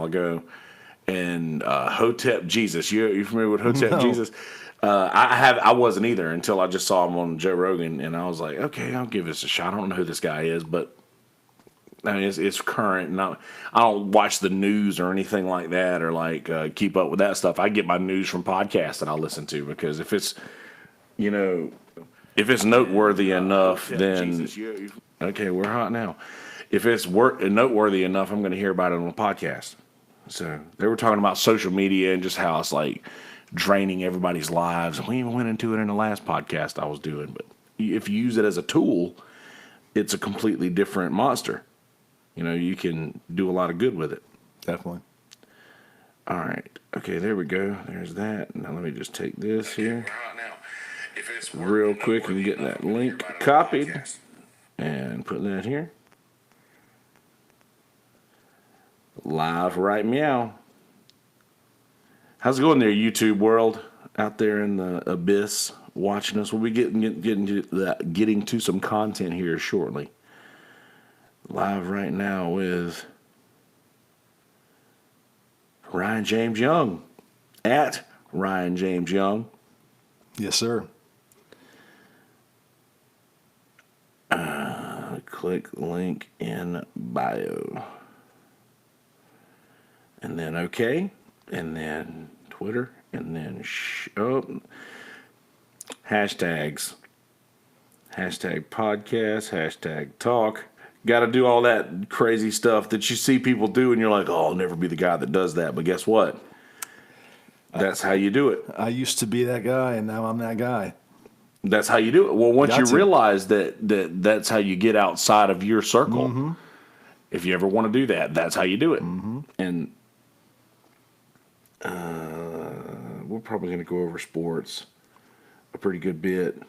ago, and Hotep Jesus. You familiar with Hotep No. Jesus? I wasn't either until I just saw him on Joe Rogan, and I was like, okay, I'll give this a shot. I don't know who this guy is, but I mean, it's current. And I don't watch the news or anything like that, or like keep up with that stuff. I get my news from podcasts that I listen to, because if it's noteworthy enough, then okay, we're hot now. If it's noteworthy enough, I'm going to hear about it on a podcast. So they were talking about social media and just how it's like draining everybody's lives. We even went into it in the last podcast I was doing. But if you use it as a tool, it's a completely different monster. You can do a lot of good with it. Definitely. All right. Okay, there we go. There's that. Now let me just take this here real quick and get that link copied and put that here. Live right meow. How's it going there, YouTube world? Out there in the abyss watching us. We'll be getting to some content here shortly. Live right now with Ryan James Young. At Ryan James Young. Yes, sir. Click link in bio. And then okay. And then Twitter. And then hashtags. Hashtag podcast. Hashtag talk. Got to do all that crazy stuff that you see people do, and you're like, oh, I'll never be the guy that does that. But guess what? That's how you do it. I used to be that guy, and now I'm that guy. That's how you do it. Well, once you realize that's how you get outside of your circle. Mm-hmm. If you ever want to do that, that's how you do it. Mm-hmm. And we're probably going to go over sports a pretty good bit.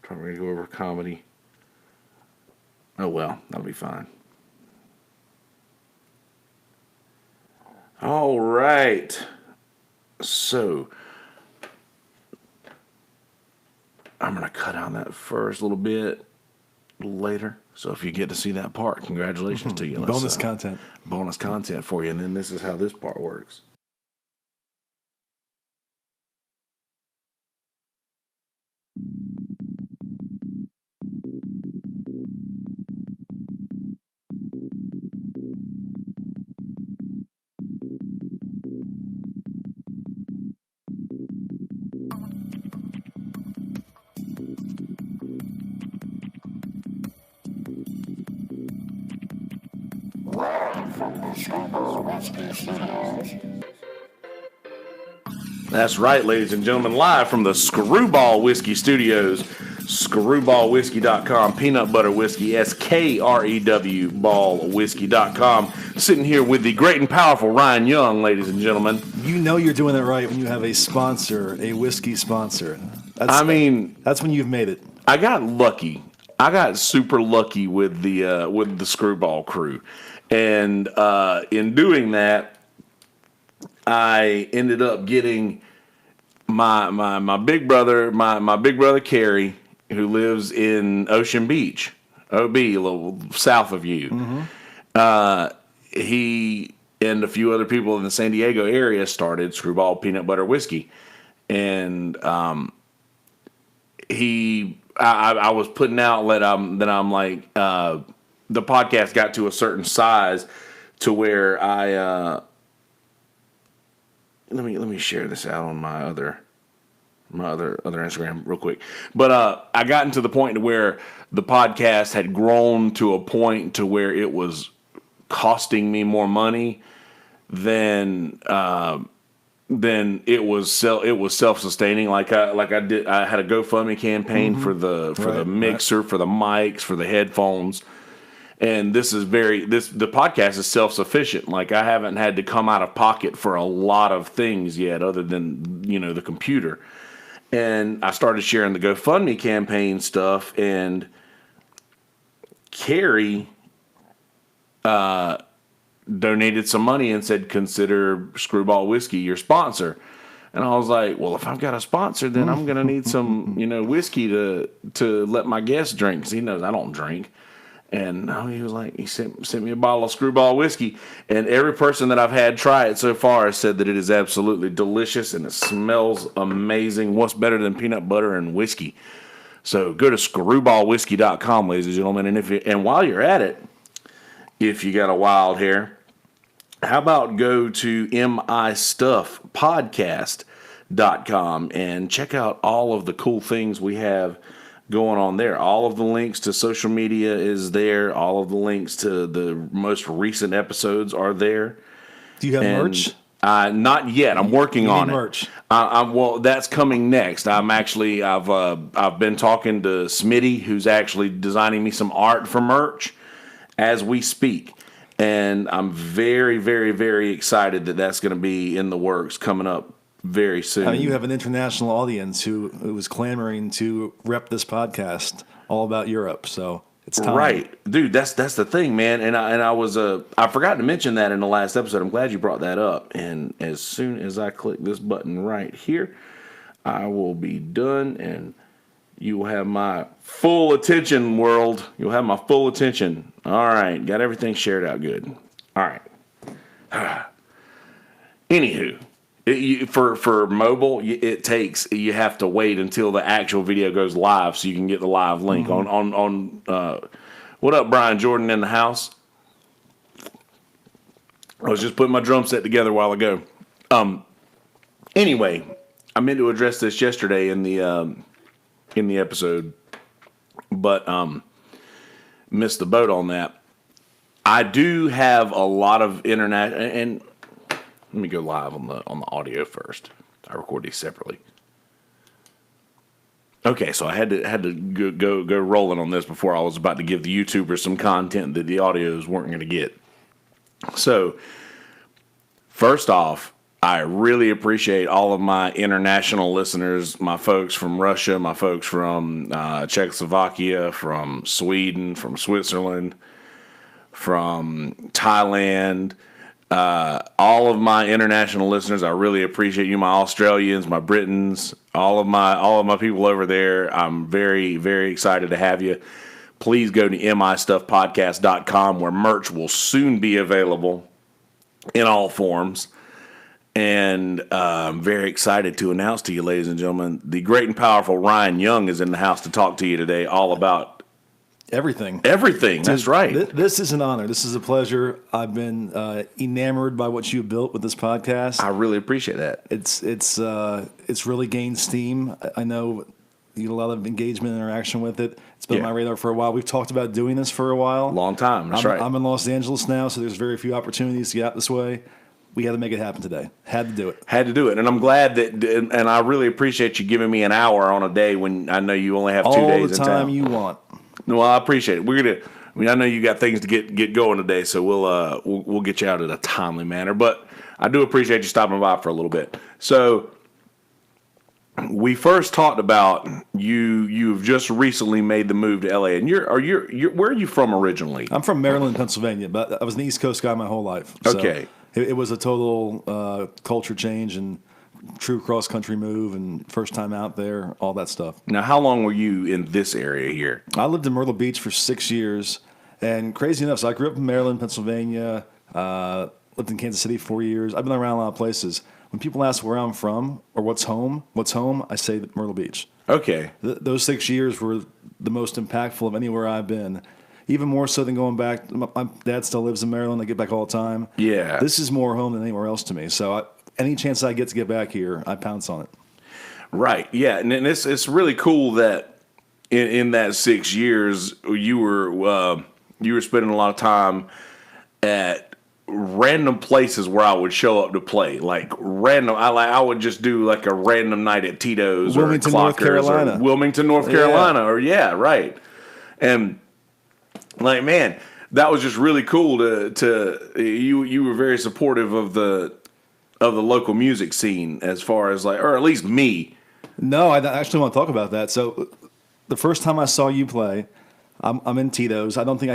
Probably going to go over comedy. Oh, well, that'll be fine. All right. So, I'm going to cut out that first little bit later. So, if you get to see that part, congratulations to you. Bonus content. Bonus content for you. And then this is how this part works. That's right, ladies and gentlemen, live from the Screwball Whiskey Studios, screwballwhiskey.com, peanut butter whiskey, SKREW ballwhiskey.com. Sitting here with the great and powerful Ryan Young, ladies and gentlemen. You know you're doing it right when you have a sponsor, a whiskey sponsor. That's when you've made it. I got lucky. I got super lucky with the Screwball crew, and in doing that, I ended up getting my big brother, my big brother Kerry, who lives in Ocean Beach, OB, a little south of you. Mm-hmm. He and a few other people in the San Diego area started Screwball Peanut Butter Whiskey, and I was putting out that I'm like the podcast got to a certain size to where I let me share this out on my other Instagram real quick. But I gotten to the point to where the podcast had grown to a point to where it was costing me more money than it was self-sustaining. I had a GoFundMe campaign for the mixer, for the mics, for the headphones. And the podcast is self-sufficient. Like, I haven't had to come out of pocket for a lot of things yet, other than, the computer. And I started sharing the GoFundMe campaign stuff, and Carrie donated some money and said, consider Screwball Whiskey your sponsor. And I was like, well, if I've got a sponsor, then I'm going to need some, whiskey to let my guests drink, because he knows I don't drink. And he was like, he sent me a bottle of Screwball whiskey, and every person that I've had try it so far has said that it is absolutely delicious and it smells amazing. What's better than peanut butter and whiskey? So go to screwballwhiskey.com, ladies and gentlemen, and while you're at it, if you got a wild hair, how about go to mistuffpodcast.com and check out all of the cool things we have going on there. All of the links to social media is there. All of the links to the most recent episodes are there. Do you have merch? Not yet. I'm working on it. Merch. Well, that's coming next. I've been talking to Smitty, who's actually designing me some art for merch as we speak. And I'm very, very, very excited that that's going to be in the works coming up very soon. I mean, you have an international audience who was clamoring to rep this podcast all about Europe, so it's time. Right, dude. That's the thing, man. And I forgot to mention that in the last episode. I'm glad you brought that up. And as soon as I click this button right here, I will be done, and you will have my full attention, world. You'll have my full attention. All right, got everything shared out good. All right. Anywho. For mobile, you have to wait until the actual video goes live so you can get the live link on what up, Brian Jordan in the house. I was just putting my drum set together a while ago. Anyway, I meant to address this yesterday in the episode, but missed the boat on that. I do have a lot of internet and. Let me go live on the audio first. I record these separately. Okay, so I had to go rolling on this before I was about to give the YouTubers some content that the audios weren't going to get. So, first off, I really appreciate all of my international listeners, my folks from Russia, my folks from Czechoslovakia, from Sweden, from Switzerland, from Thailand. All of my international listeners, I really appreciate you. My Australians, my Britons, all of my people over there. I'm very, very excited to have you. Please go to mistuffpodcast.com where merch will soon be available in all forms. And I'm very excited to announce to you, ladies and gentlemen, the great and powerful Ryan Young is in the house to talk to you today all about everything. Everything. That's right. This is an honor. This is a pleasure. I've been enamored by what you built with this podcast. I really appreciate that. It's really gained steam. I know you get a lot of engagement and interaction with it. It's been on my radar for a while. We've talked about doing this for a while. Long time. That's right. I'm in Los Angeles now, so there's very few opportunities to get out this way. We had to make it happen today. Had to do it. And I'm glad that, and I really appreciate you giving me an hour on a day when I know you only have 2 days in town. All the time you want. No, I appreciate it. I know you got things to get going today, so we'll get you out in a timely manner. But I do appreciate you stopping by for a little bit. So we first talked about you've just recently made the move to LA, and you're where are you from originally? I'm from Maryland, Pennsylvania, but I was an East Coast guy my whole life. So okay, it was a total culture change and true cross-country move and first time out there, all that stuff. Now, how long were you in this area here? I lived in Myrtle Beach for 6 years, and crazy enough, so I grew up in Maryland, Pennsylvania, lived in Kansas City 4 years. I've been around a lot of places. When people ask where I'm from or what's home, I say Myrtle Beach. Okay. Those 6 years were the most impactful of anywhere I've been. Even more so than going back. My dad still lives in Maryland. I get back all the time. Yeah. This is more home than anywhere else to me. So any chance I get to get back here, I pounce on it. Right. Yeah. And it's really cool that in that 6 years you were spending a lot of time at random places where I would show up to play, like random. I would just do like a random night at Tito's Wilmington, or North Carolina. Or Wilmington, North Carolina, right. And like, man, that was just really cool to you were very supportive of the local music scene as far as like, or at least me. No, I actually want to talk about that. So the first time I saw you play, I'm in Tito's. I don't think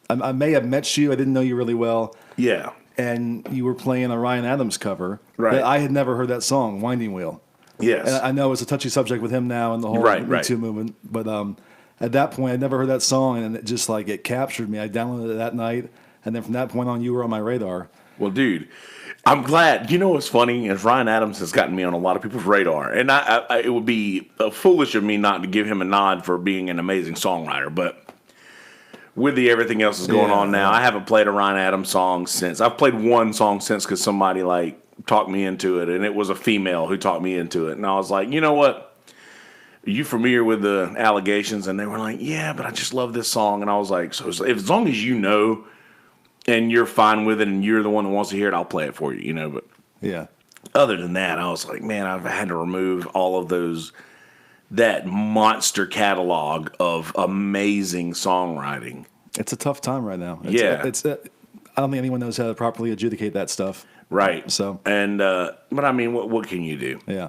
I may have met you. I didn't know you really well. Yeah. And you were playing a Ryan Adams cover. Right. I had never heard that song, Winding Wheel. Yes. And I know it's a touchy subject with him now and the whole Me Too movement. But at that point, I'd never heard that song, and it just like it captured me. I downloaded it that night, and then from that point on, you were on my radar. Well, dude, I'm glad. You know what's funny is Ryan Adams has gotten me on a lot of people's radar, and it would be foolish of me not to give him a nod for being an amazing songwriter. But with everything else that's going on now, I haven't played a Ryan Adams song since. I've played one song since because somebody like talked me into it, and it was a female who talked me into it, and I was like, you know what? Are you familiar with the allegations? And they were like, yeah, but I just love this song, and I was like, so as long as you know. And you're fine with it, and you're the one that wants to hear it, I'll play it for you, But Yeah. other than that, I was like, man, I've had to remove all of that monster catalog of amazing songwriting. It's a tough time right now. It's I don't think anyone knows how to properly adjudicate that stuff. right. So, and but I mean, what can you do? yeah.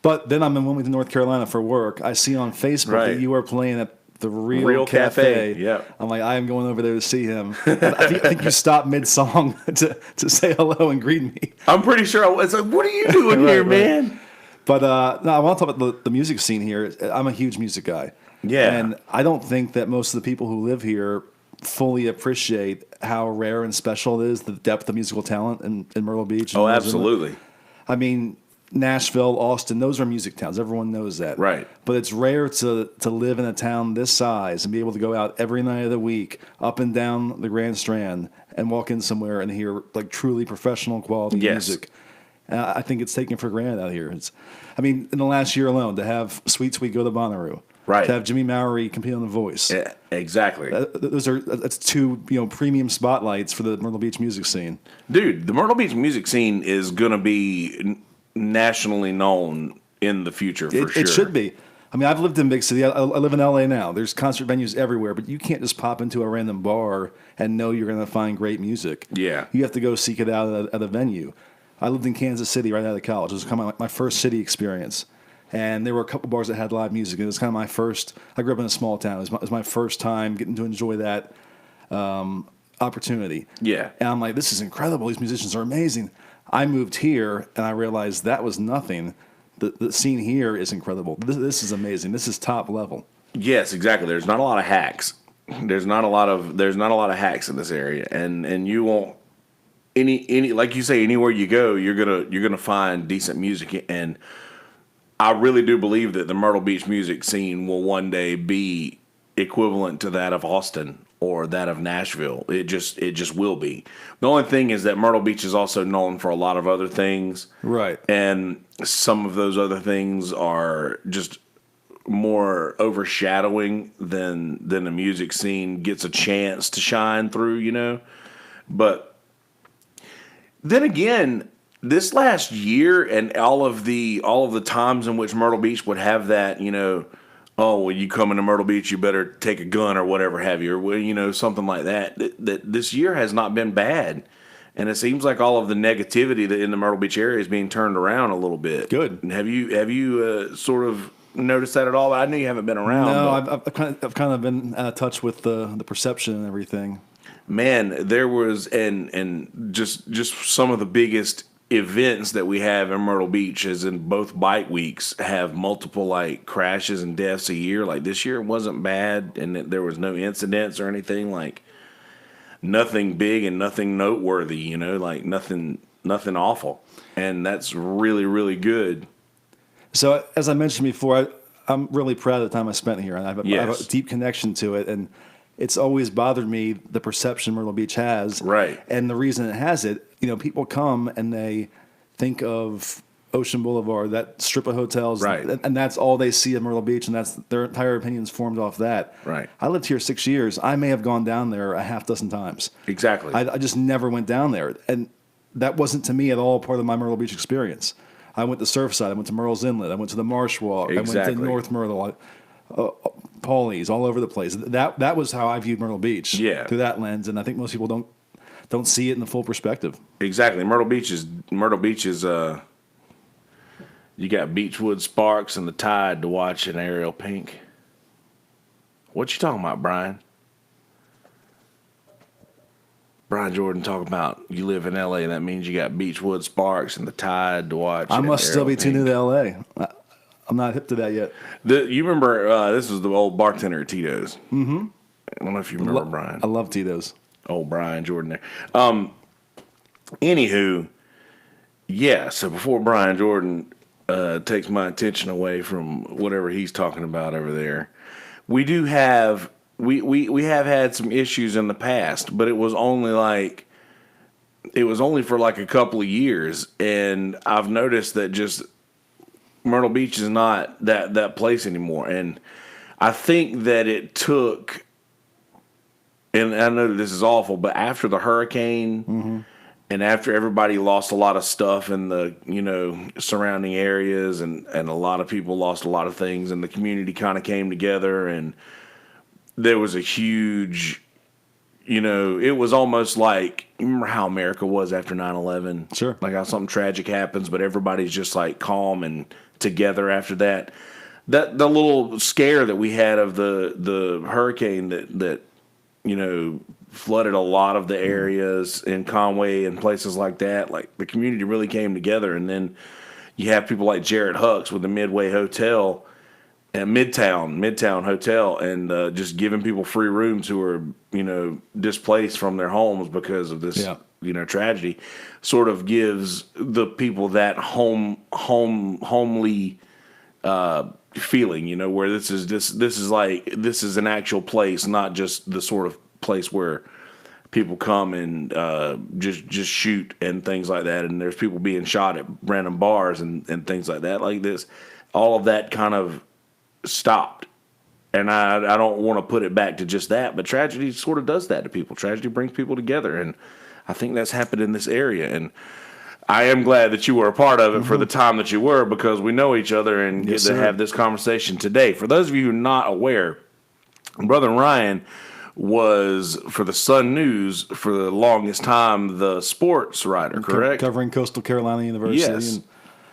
But then I'm in Wilmington, North Carolina for work. I see on Facebook that you are playing at the Real Cafe. Yeah. I'm like, I am going over there to see him. I think you stopped mid-song to say hello and greet me. I'm pretty sure I was like, what are you doing here, man? But no, I want to talk about the music scene here. I'm a huge music guy. Yeah. And I don't think that most of the people who live here fully appreciate how rare and special it is, the depth of musical talent in Myrtle Beach. Oh, absolutely. I mean, Nashville, Austin, those are music towns. Everyone knows that. Right. But it's rare to live in a town this size and be able to go out every night of the week, up and down the Grand Strand, and walk in somewhere and hear like truly professional quality music. I think it's taken for granted out here. In the last year alone, to have Sweet Sweet Go to Bonnaroo, right? To have Jimmy Mowery compete on The Voice, yeah, exactly. That's two premium spotlights for the Myrtle Beach music scene. Dude, the Myrtle Beach music scene is going to be nationally known in the future for sure. It should be. I've lived in big city. I live in LA now. There's concert venues everywhere, but you can't just pop into a random bar and know you're going to find great music. Yeah. You have to go seek it out at a venue. I lived in Kansas City right out of college. It was kind of my first city experience. And there were a couple bars that had live music. It was kind of my first. I grew up in a small town. It was my first time getting to enjoy that opportunity. Yeah. And I'm like, this is incredible. These musicians are amazing. I moved here, and I realized that was nothing. The scene here is incredible. This is amazing. This is top level. Yes, exactly. There's not a lot of hacks. There's not a lot of hacks in this area, and you won't any like you say, anywhere you go, you're gonna find decent music. And I really do believe that the Myrtle Beach music scene will one day be equivalent to that of Austin or that of Nashville. It just will be. The only thing is that Myrtle Beach is also known for a lot of other things. Right. And some of those other things are just more overshadowing than the music scene gets a chance to shine through, But then again, this last year and all of the times in which Myrtle Beach would have that, oh, when you come into Myrtle Beach, you better take a gun or whatever have you, or something like that. That this year has not been bad, and it seems like all of the negativity that in the Myrtle Beach area is being turned around a little bit. Good. And have you sort of noticed that at all? I know you haven't been around. No, I've kind of been out of touch with the perception and everything. Man, there was and just some of the biggest events that we have in Myrtle Beach, as in both bike weeks, have multiple like crashes and deaths a year. Like this year, it wasn't bad, and there was no incidents or anything, like nothing big and nothing noteworthy. Like nothing awful, and that's really, really good. So as I mentioned before, I'm really proud of the time I spent here, and I have a deep connection to it, and it's always bothered me the perception Myrtle Beach has. Right. And the reason it has it, people come and they think of Ocean Boulevard, that strip of hotels, right, and that's all they see of Myrtle Beach, and that's their entire opinions formed off that. Right. I lived here 6 years. I may have gone down there a half dozen times. Exactly. I just never went down there, and that wasn't to me at all part of my Myrtle Beach experience. I went to Surfside. I went to Myrtle's Inlet. I went to the Marsh Walk. Exactly. I went to North Myrtle. Paulie's all over the place. That was how I viewed Myrtle Beach. Yeah. Through that lens, and I think most people don't see it in the full perspective. Exactly. Myrtle Beach is you got Beechwood Sparks and the Tide to watch in Ariel Pink. What you talking about, Brian? Brian Jordan talking about you live in LA, and that means you got Beechwood Sparks and the Tide to watch. I must still be too new to LA. I'm not hip to that yet. You remember this was the old bartender at Tito's. Mm-hmm. I don't know if you remember Brian. I love Tito's. Old Brian Jordan there. Anywho, yeah. So before Brian Jordan takes my attention away from whatever he's talking about over there, we do have we have had some issues in the past, but it was only for like a couple of years, and I've noticed that just Myrtle Beach is not that place anymore, and I think that it took. And I know that this is awful, but after the hurricane and after everybody lost a lot of stuff in the, surrounding areas and a lot of people lost a lot of things and the community kind of came together and there was a huge, it was almost like, you remember how America was after 9/11? Sure. Like how something tragic happens, but everybody's just like calm and together after that. The little scare that we had of the hurricane that flooded a lot of the areas in Conway and places like that. Like the community really came together, and then you have people like Jared Hucks with the Midway Hotel and Midtown Hotel, and just giving people free rooms who are displaced from their homes because of this tragedy. Sort of gives the people that homely. Feeling, where this is an actual place, not just the sort of place where people come and just shoot and things like that, and there's people being shot at random bars and things like that. Like this, all of that kind of stopped, and I don't want to put it back to just that, but tragedy sort of does that to people. Tragedy brings people together, and I think that's happened in this area, and I am glad that you were a part of it for the time that you were, because we know each other and get to have this conversation today. For those of you who are not aware, Brother Ryan was, for the Sun News, for the longest time, the sports writer, correct? Covering Coastal Carolina University. Yes. And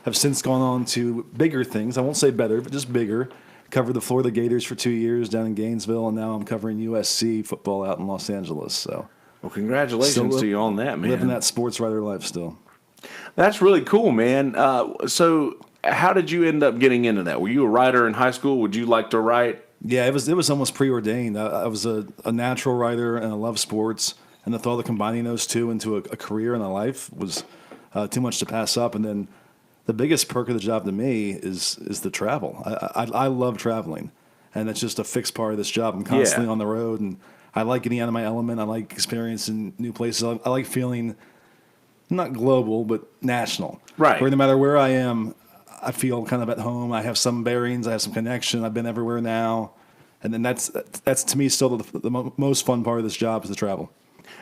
have since gone on to bigger things. I won't say better, but just bigger. Covered the Florida Gators for 2 years down in Gainesville, and now I'm covering USC football out in Los Angeles. So, well, congratulations to you on that, man. Living that sports writer life still. That's really cool, man. So how did you end up getting into that? Were you a writer in high school? Would you like to write? Yeah, it was almost preordained. I was a natural writer, and I love sports. And the thought of combining those two into a career and a life was too much to pass up. And then the biggest perk of the job to me is the travel. I love traveling, and it's just a fixed part of this job. I'm constantly on the road, and I like getting out of my element. I like experiencing new places. I like feeling not global, but national. Right. Where no matter where I am, I feel kind of at home. I have some bearings. I have some connection. I've been everywhere now. And then that's to me still the most fun part of this job is the travel.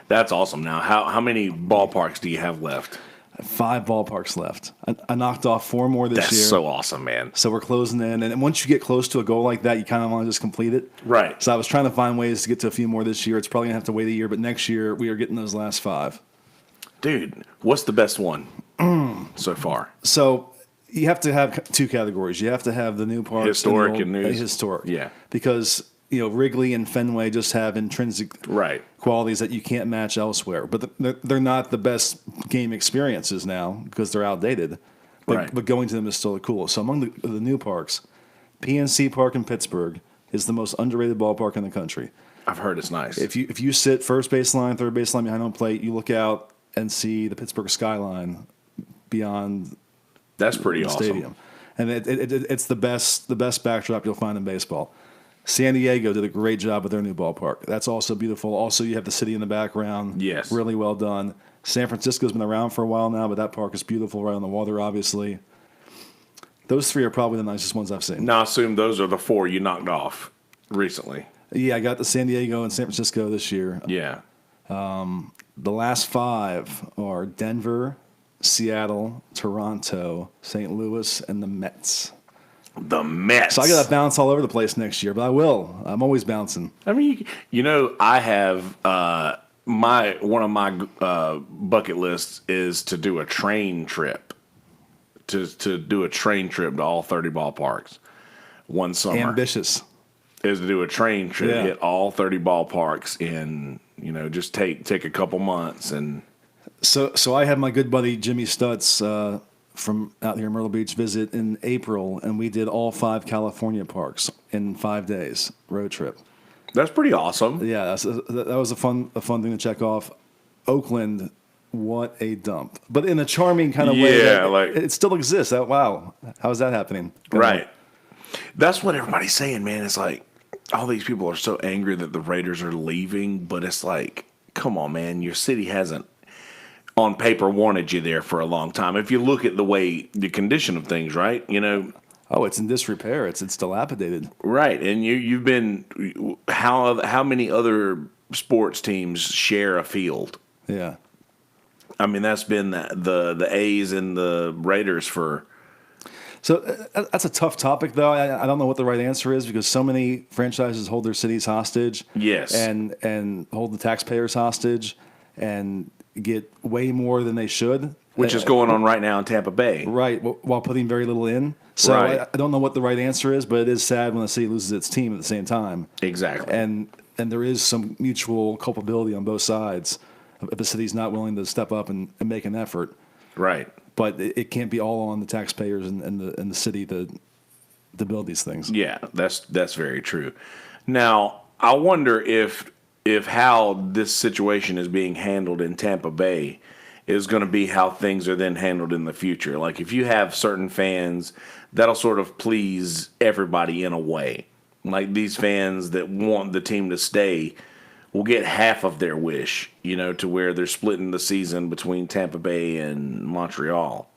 That's awesome. Now, how many ballparks do you have left? 5 ballparks left. I knocked off 4 more this year. That's so awesome, man. So we're closing in. And once you get close to a goal like that, you kind of want to just complete it. Right. So I was trying to find ways to get to a few more this year. It's probably going to have to wait a year, but next year we are getting those last 5. Dude, what's the best one so far? So you have to have 2 categories. You have to have the new parks. Historic and news. Historic. Yeah. Because, Wrigley and Fenway just have intrinsic qualities that you can't match elsewhere. But they're not the best game experiences now because they're outdated. But going to them is still cool. So among the new parks, PNC Park in Pittsburgh is the most underrated ballpark in the country. I've heard it's nice. If you sit first baseline, third baseline behind home plate, you look out and see the Pittsburgh skyline beyond. That's pretty awesome. Stadium, and it's the best backdrop you'll find in baseball. San Diego did a great job with their new ballpark. That's also beautiful. Also, you have the city in the background. Yes, really well done. San Francisco's been around for a while now, but that park is beautiful, right on the water, obviously. Those 3 are probably the nicest ones I've seen. Now, I assume those are the 4 you knocked off recently. Yeah, I got to San Diego and San Francisco this year. Yeah. The last 5 are Denver, Seattle, Toronto, St. Louis, and the Mets. The Mets. So I got to bounce all over the place next year, but I will. I'm always bouncing. I mean, I have one of my bucket lists is to do a train trip. To do a train trip to all 30 ballparks one summer. Ambitious. Is to do a train trip, hit all 30 ballparks in, just take a couple months and. So I had my good buddy Jimmy Stutz from out here in Myrtle Beach visit in April, and we did all 5 California parks in 5 days road trip. That's pretty awesome. Yeah, that was a fun thing to check off. Oakland, what a dump, but in a charming kind of way. Yeah, It still exists. Wow, how is that happening? Right. That's what everybody's saying, man. It's like all these people are so angry that the Raiders are leaving, but it's like, come on, man. Your city hasn't, on paper, wanted you there for a long time. If you look at the condition of things, right? Oh, it's in disrepair. It's dilapidated. Right, and you've been how many other sports teams share a field? Yeah. I mean, that's been the A's and the Raiders for. So that's a tough topic, though. I don't know what the right answer is because so many franchises hold their cities hostage. Yes. And hold the taxpayers hostage and get way more than they should. Which is going on right now in Tampa Bay. Right, while putting very little in. So Right. I don't know what the right answer is, but it is sad when a city loses its team at the same time. Exactly. And there is some mutual culpability on both sides if the city's not willing to step up and make an effort. Right. But it can't be all on the taxpayers and the city to build these things. Yeah, that's very true. Now, I wonder if how this situation is being handled in Tampa Bay is going to be how things are then handled in the future. Like if you have certain fans, that'll sort of please everybody in a way. Like these fans that want the team to stay will get half of their wish, to where they're splitting the season between Tampa Bay and Montreal.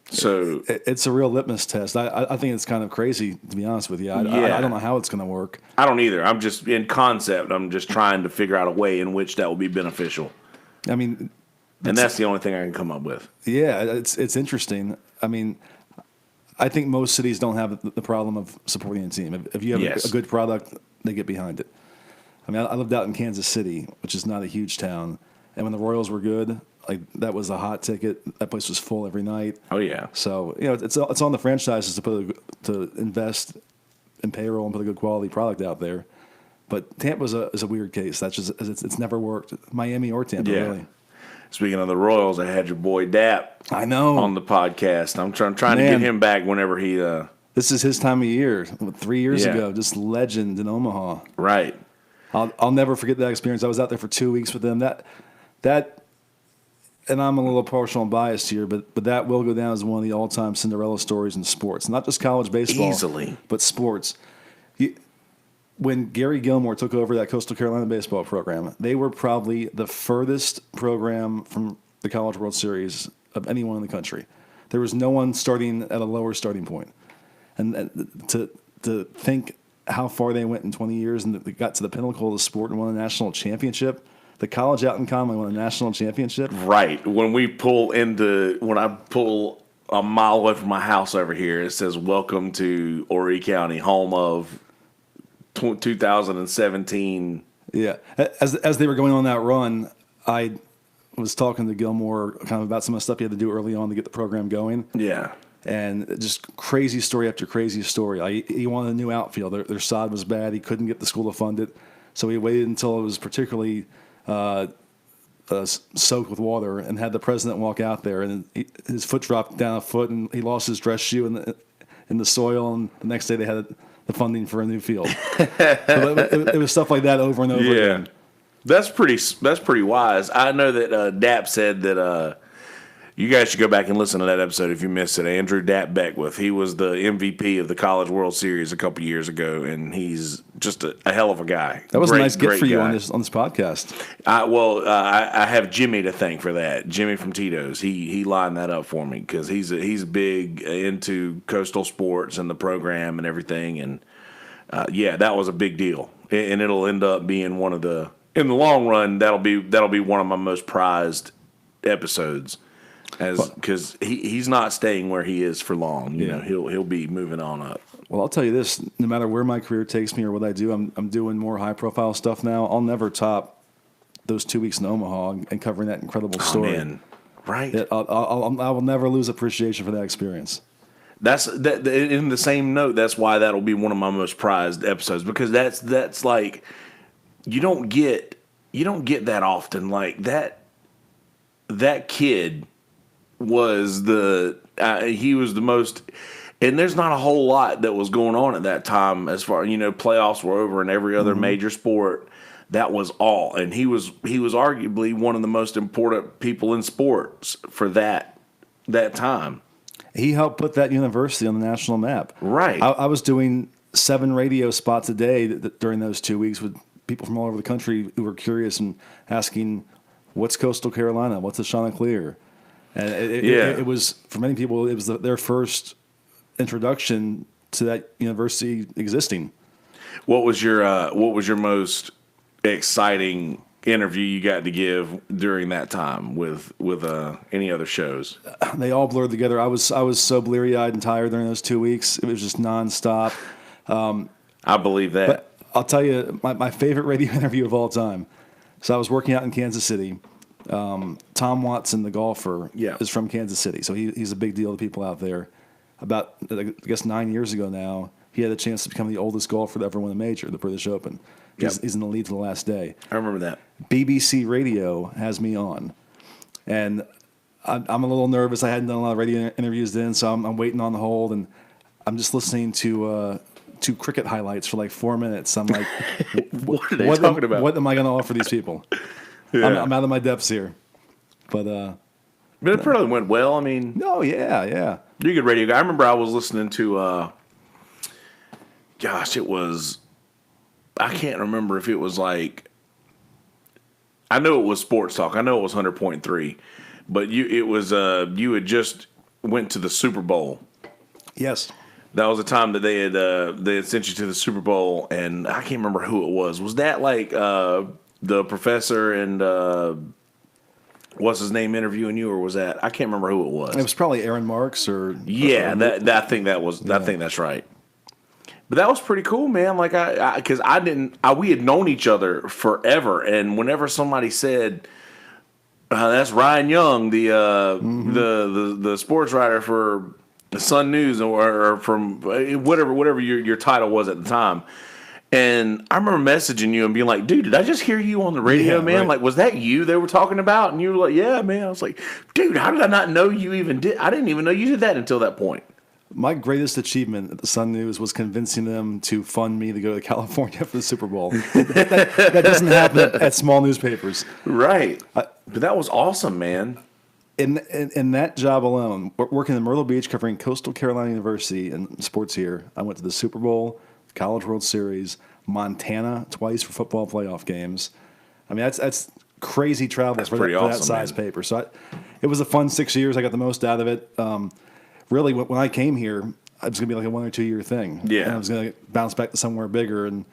So it's a real litmus test. I think it's kind of crazy, to be honest with you. I don't know how it's going to work. I don't either. I'm just in concept. I'm just trying to figure out a way in which that will be beneficial. I mean, and that's the only thing I can come up with. Yeah, it's interesting. I mean, I think most cities don't have the problem of supporting a team. If you have a good product, they get behind it. I mean, I lived out in Kansas City, which is not a huge town, and when the Royals were good, like that was a hot ticket. That place was full every night. Oh yeah. So it's on the franchises to invest in payroll and put a good quality product out there. But Tampa is a weird case. That's just it's never worked. Miami or Tampa, really. Speaking of the Royals, I had your boy Dap. I know on the podcast. I'm trying to get him back whenever he. This is his time of year. 3 years ago, just legend in Omaha. Right. I'll never forget that experience. I was out there for 2 weeks with them. That, and I'm a little partial and biased here, but that will go down as one of the all-time Cinderella stories in sports. Not just college baseball, easily, but sports. When Gary Gilmore took over that Coastal Carolina baseball program, they were probably the furthest program from the College World Series of anyone in the country. There was no one starting at a lower starting point. And to think how far they went in 20 years and they got to the pinnacle of the sport and won a national championship. The college out in Conway won a national championship. Right. When I pull a mile away from my house over here, it says, "Welcome to Horry County, home of 2017." Yeah. As they were going on that run, I was talking to Gilmore kind of about some of the stuff he had to do early on to get the program going. Yeah. And just crazy story after crazy story. He wanted a new outfield. Their sod was bad. He couldn't get the school to fund it. So he waited until it was particularly soaked with water and had the president walk out there. And his foot dropped down a foot and he lost his dress shoe in the soil. And the next day they had the funding for a new field. So it was stuff like that over and over again. That's pretty wise. I know that Dap said that you guys should go back and listen to that episode if you missed it. Andrew Dap Beckwith. He was the MVP of the College World Series a couple years ago, and he's just a hell of a guy. That was a nice gift for you on this podcast. I have Jimmy to thank for that. Jimmy from Tito's. He lined that up for me because he's big into coastal sports and the program and everything. And that was a big deal. And it'll end up being one of the, in the long run, that'll be one of my most prized episodes. Because he's not staying where he is for long. You know, he'll be moving on up. Well, I'll tell you this: no matter where my career takes me or what I do, I'm doing more high profile stuff now. I'll never top those 2 weeks in Omaha and covering that incredible story. Man. Right? I will never lose appreciation for that experience. That's that. In the same note, that's why that'll be one of my most prized episodes because that's like you don't get that often. Like that kid was he was the most. And there's not a whole lot that was going on at that time as far, playoffs were over in every other major sport. That was all. And he was arguably one of the most important people in sports for that time. He helped put that university on the national map. Right. I was doing 7 radio spots a day during those 2 weeks with people from all over the country who were curious and asking, what's Coastal Carolina? What's the Chanticleer? And it was, for many people, it was their first introduction to that university existing. What was your most exciting interview you got to give during that time with any other shows? They all blurred together. I was so bleary-eyed and tired during those 2 weeks. It was just nonstop. I believe that. But I'll tell you, my favorite radio interview of all time. So I was working out in Kansas City. Tom Watson, the golfer, is from Kansas City, so he's a big deal to people out there. About, I guess, 9 years ago now, he had a chance to become the oldest golfer to ever win a major, the British Open. He's in the lead to the last day. I remember that. BBC Radio has me on, and I'm a little nervous. I hadn't done a lot of radio interviews then, so I'm waiting on the hold, and I'm just listening to cricket highlights for like 4 minutes. I'm like, what are they talking about? What am I going to offer these people? Yeah. I'm out of my depths here. But it probably went well. I mean, no, yeah. You're a good radio guy. I remember I was listening to, it was, I can't remember if it was like, I know it was Sports Talk. I know it was 100.3, but you had just went to the Super Bowl. Yes. That was the time that they had sent you to the Super Bowl, and I can't remember who it was. Was that like the professor and what's his name interviewing you, or was that, I can't remember who it was. It was probably Aaron Marks or I think that's right. But that was pretty cool, man. Like because we had known each other forever, and whenever somebody said that's Ryan Young, the sports writer for the Sun News or from whatever your title was at the time. And I remember messaging you and being like, dude, did I just hear you on the radio, man? Right. Like, was that you they were talking about? And you were like, yeah, man. I was like, dude, how did I not know you even did? I didn't even know you did that until that point. My greatest achievement at the Sun News was convincing them to fund me to go to California for the Super Bowl. that doesn't happen at small newspapers. Right. But that was awesome, man. In that job alone, working in Myrtle Beach, covering Coastal Carolina University and sports here, I went to the Super Bowl, College World Series, Montana twice for football playoff games. I mean, that's crazy travel for that size paper. So it was a fun 6 years. I got the most out of it. Really, when I came here, it was going to be like a 1 or 2 year thing. Yeah. And I was going to bounce back to somewhere bigger and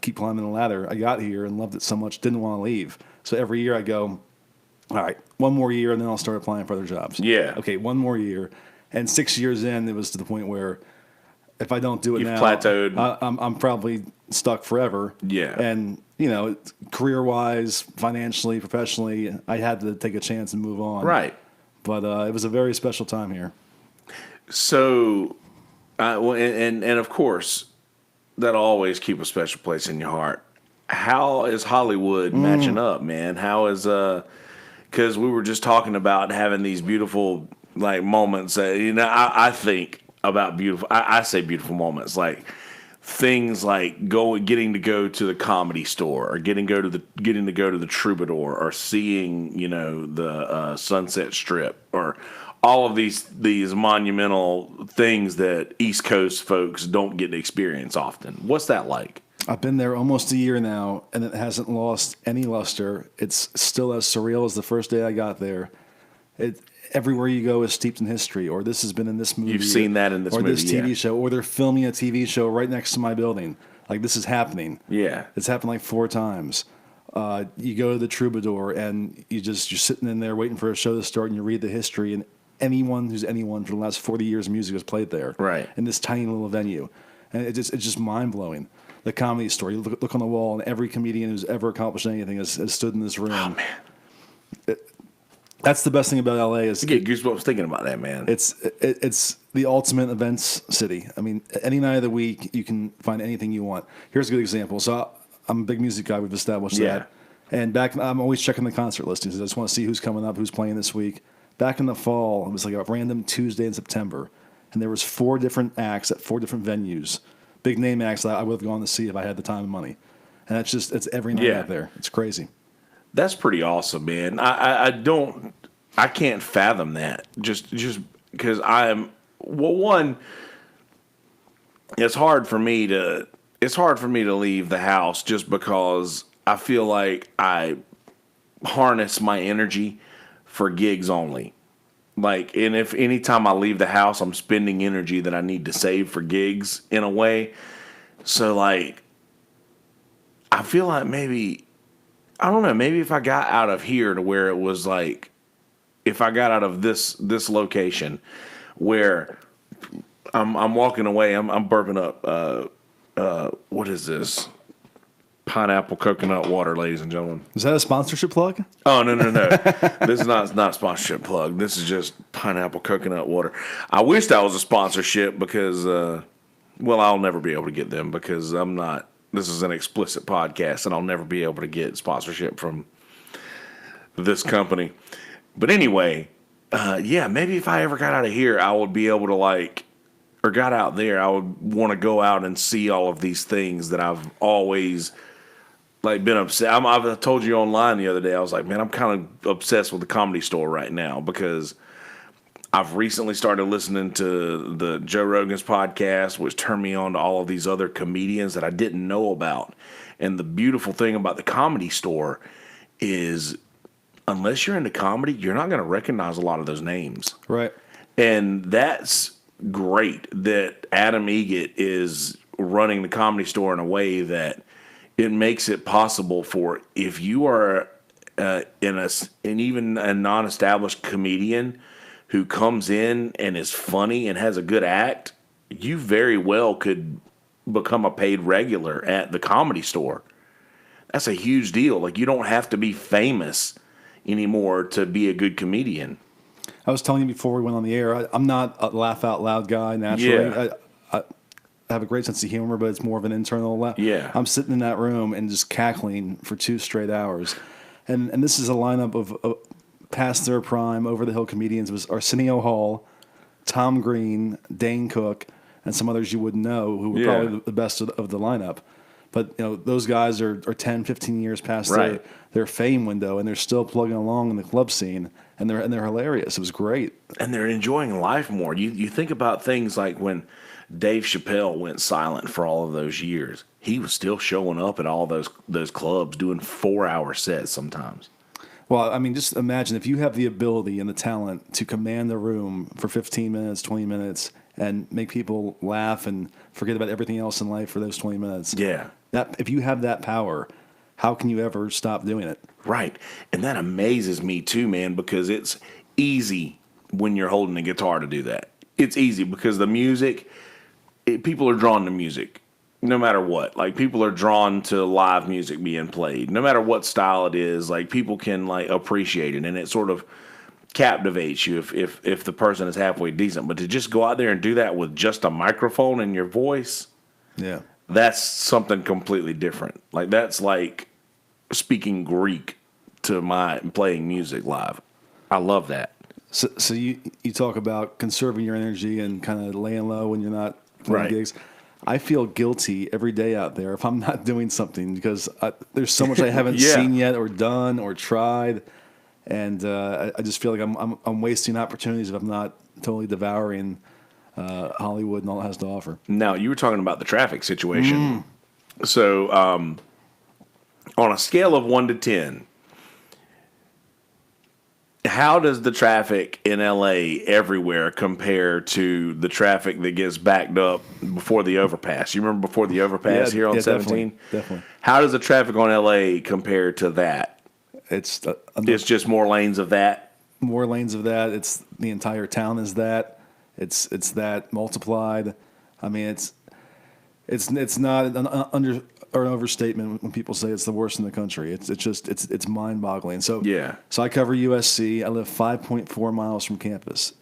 keep climbing the ladder. I got here and loved it so much, didn't want to leave. So every year I go, all right, 1 more year, and then I'll start applying for other jobs. Yeah. Okay, 1 more year. And 6 years in, it was to the point where if I don't do it now, plateaued. I'm probably stuck forever. Yeah. And, career-wise, financially, professionally, I had to take a chance and move on. Right. But it was a very special time here. So, and of course, that'll always keep a special place in your heart. How is Hollywood matching up, man? How is because we were just talking about having these beautiful like moments that I think about beautiful. I say beautiful moments like things like getting to go to the Comedy Store or getting to go to the Troubadour or seeing the Sunset Strip or all of these monumental things that East Coast folks don't get to experience often. What's that like? I've been there almost a year now, and it hasn't lost any luster. It's still as surreal as the first day I got there. Everywhere you go is steeped in history, or this has been in this movie. You've seen that in this movie, or this TV show, or they're filming a TV show right next to my building. Like, this is happening. Yeah. It's happened like 4 times. You go to the Troubadour, and you're sitting in there waiting for a show to start, and you read the history, and anyone who's anyone for the last 40 years of music has played there. Right. In this tiny little venue. And it's just mind-blowing. The Comedy Store. You look on the wall, and every comedian who's ever accomplished anything has stood in this room. Oh, man. That's the best thing about LA is you get goosebumps thinking about that, man. It's the ultimate events city. I mean, any night of the week, you can find anything you want. Here's a good example. So I'm a big music guy. We've established that. And I'm always checking the concert listings. I just want to see who's coming up, who's playing this week. back in the fall, it was like a random Tuesday in September, and there was 4 different acts at 4 different venues, big name acts that I would have gone to see if I had the time and money. And it's every night Yeah. out there. It's crazy. That's pretty awesome, man. I can't fathom that. Just because one, it's hard for me to leave the house just because I feel like I harness my energy for gigs only. Like, and if anytime I leave the house, I'm spending energy that I need to save for gigs in a way. So like, I feel like maybe, I don't know, maybe if I got out of here to where it was like, if I got out of this location where I'm walking away, I'm burping up, what is this? Pineapple coconut water, ladies and gentlemen. Is that a sponsorship plug? Oh, no. This is not a sponsorship plug. This is just pineapple coconut water. I wish that was a sponsorship because, well, I'll never be able to get them because this is an explicit podcast and I'll never be able to get sponsorship from this company. But anyway, yeah, maybe if I ever got out of here, I would be able to or got out there, I would want to go out and see all of these things that I've always been upset. I've told you online the other day, I was like, man, I'm kind of obsessed with the Comedy Store right now because I've recently started listening to the Joe Rogan's podcast, which turned me on to all of these other comedians that I didn't know about. And the beautiful thing about the Comedy Store is unless you're into comedy, you're not going to recognize a lot of those names. Right. And that's great that Adam Egget is running the Comedy Store in a way that it makes it possible for, if you are even a non-established comedian who comes in and is funny and has a good act, you very well could become a paid regular at the Comedy Store. That's a huge deal. Like, you don't have to be famous anymore to be a good comedian. I was telling you before we went on the air, I'm not a laugh out loud guy naturally. Yeah. I have a great sense of humor, but it's more of an internal laugh. Yeah. I'm sitting in that room and just cackling for 2 straight hours. And this is a lineup of past their prime, over-the-hill comedians. It was Arsenio Hall, Tom Green, Dane Cook, and some others you wouldn't know who were probably the best of the lineup. But those guys are 10, 15 years past their fame window, and they're still plugging along in the club scene, and they're hilarious. It was great. And they're enjoying life more. You think about things like when Dave Chappelle went silent for all of those years. He was still showing up at all those clubs doing 4-hour sets sometimes. Well, I mean, just imagine if you have the ability and the talent to command the room for 15 minutes, 20 minutes, and make people laugh and forget about everything else in life for those 20 minutes. Yeah. If you have that power, how can you ever stop doing it? Right. And that amazes me too, man, because it's easy when you're holding a guitar to do that. It's easy because the music, people are drawn to music no matter what. Like, people are drawn to live music being played. No matter what style it is, like, people can appreciate it, and it sort of captivates you if the person is halfway decent. But to just go out there and do that with just a microphone and your voice, Yeah. that's something completely different. Like, that's like speaking Greek to my playing music live. I love that. So you talk about conserving your energy and kind of laying low when you're not playing Right. gigs. I feel guilty every day out there if I'm not doing something because there's so much I haven't Yeah. seen yet or done or tried, and I just feel like I'm wasting opportunities if I'm not totally devouring Hollywood and all it has to offer. Now, you were talking about the traffic situation. So, on a scale of 1 to 10, how does the traffic in LA everywhere compare to the traffic that gets backed up before the overpass? You remember before the overpass here on 17? Definitely. How does the traffic on LA compare to that? It's It's just more lanes of that? more lanes of that. It's the entire town is that. It's that multiplied. I mean, it's not an under or an overstatement when people say it's the worst in the country. It's mind-boggling. So Yeah. So I cover USC. I live 5.4 miles from campus.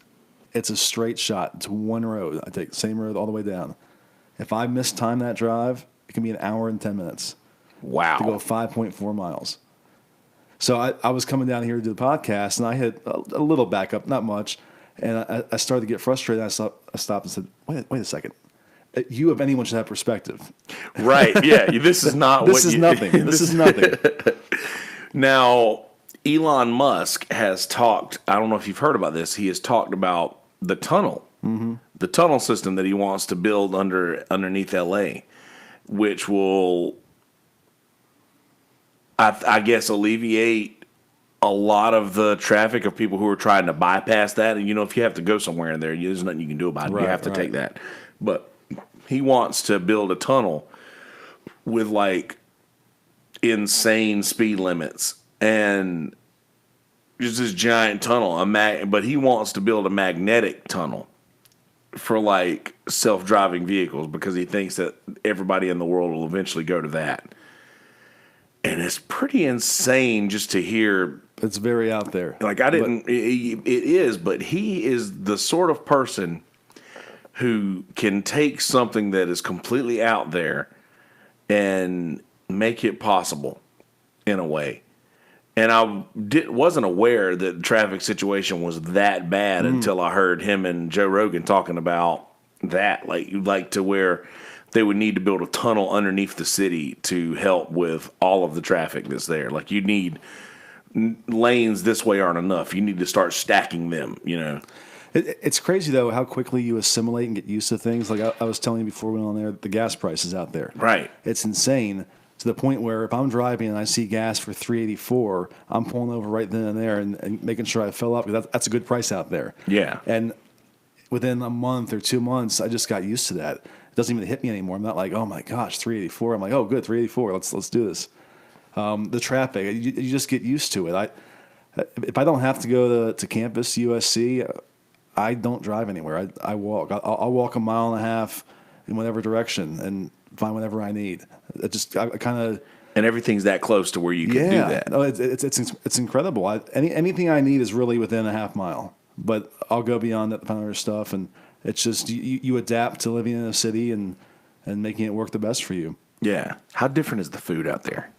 It's a straight shot. It's one road. I take the same road all the way down. If I mistime that drive, it can be an hour and 10 minutes to go Wow. 5.4 miles. So I was coming down here to do the podcast, and I had a little backup, not much, and I started to get frustrated. I stopped and said, "Wait a second. You, of anyone, should have perspective." Right. Yeah. This is not This is nothing. This is nothing. Now, Elon Musk has talked, I don't know if you've heard about this, he has talked about the tunnel, the tunnel system that he wants to build underneath LA, which will, I guess, alleviate a lot of the traffic of people who are trying to bypass that. And, if you have to go somewhere in there, there's nothing you can do about it. You have to take that. But he wants to build a tunnel with like insane speed limits and just this giant tunnel. But he wants to build a magnetic tunnel for like self-driving vehicles because he thinks that everybody in the world will eventually go to that. And it's pretty insane just to hear. It's very out there. Like it is, but he is the sort of person who can take something that is completely out there and make it possible in a way. And I wasn't aware that the traffic situation was that bad until I heard him and Joe Rogan talking about that, like to where they would need to build a tunnel underneath the city to help with all of the traffic that's there. Like you need lanes this way aren't enough. You need to start stacking them, It's crazy, though, how quickly you assimilate and get used to things. Like I was telling you before we went on there, the gas prices out there. Right. It's insane to the point where if I'm driving and I see gas for $3.84, I'm pulling over right then and there and making sure I fill up because that's a good price out there. Yeah. And within a month or 2 months, I just got used to that. It doesn't even hit me anymore. I'm not like, oh my gosh, $3.84. I'm like, oh good, $3.84. Let's do this. The traffic, you just get used to it. If I don't have to go to campus, USC, I don't drive anywhere. I walk. I'll walk a mile and a half in whatever direction and find whatever I need. I kind of. And everything's that close to where you can do that. No, it's incredible. Anything I need is really within a half mile, but I'll go beyond that to find other stuff. And it's just you adapt to living in a city and making it work the best for you. Yeah. How different is the food out there?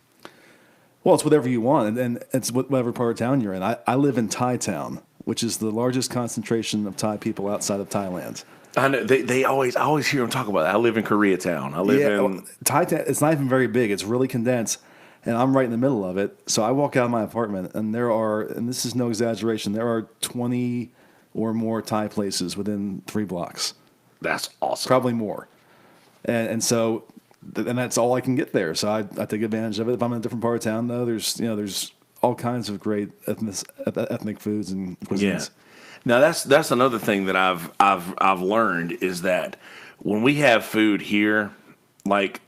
Well, it's whatever you want, and it's whatever part of town you're in. I live in Thai Town, which is the largest concentration of Thai people outside of Thailand. I know I always hear them talk about that. I live in Koreatown. Thai Town. It's not even very big. It's really condensed, and I'm right in the middle of it. So I walk out of my apartment, and and this is no exaggeration, there are 20 or more Thai places within 3 blocks. That's awesome. Probably more, and so. And that's all I can get there. So I take advantage of it. If I'm in a different part of town, though, there's all kinds of great ethnic foods and cuisines. Yeah. Now that's another thing that I've learned is that when we have food here, like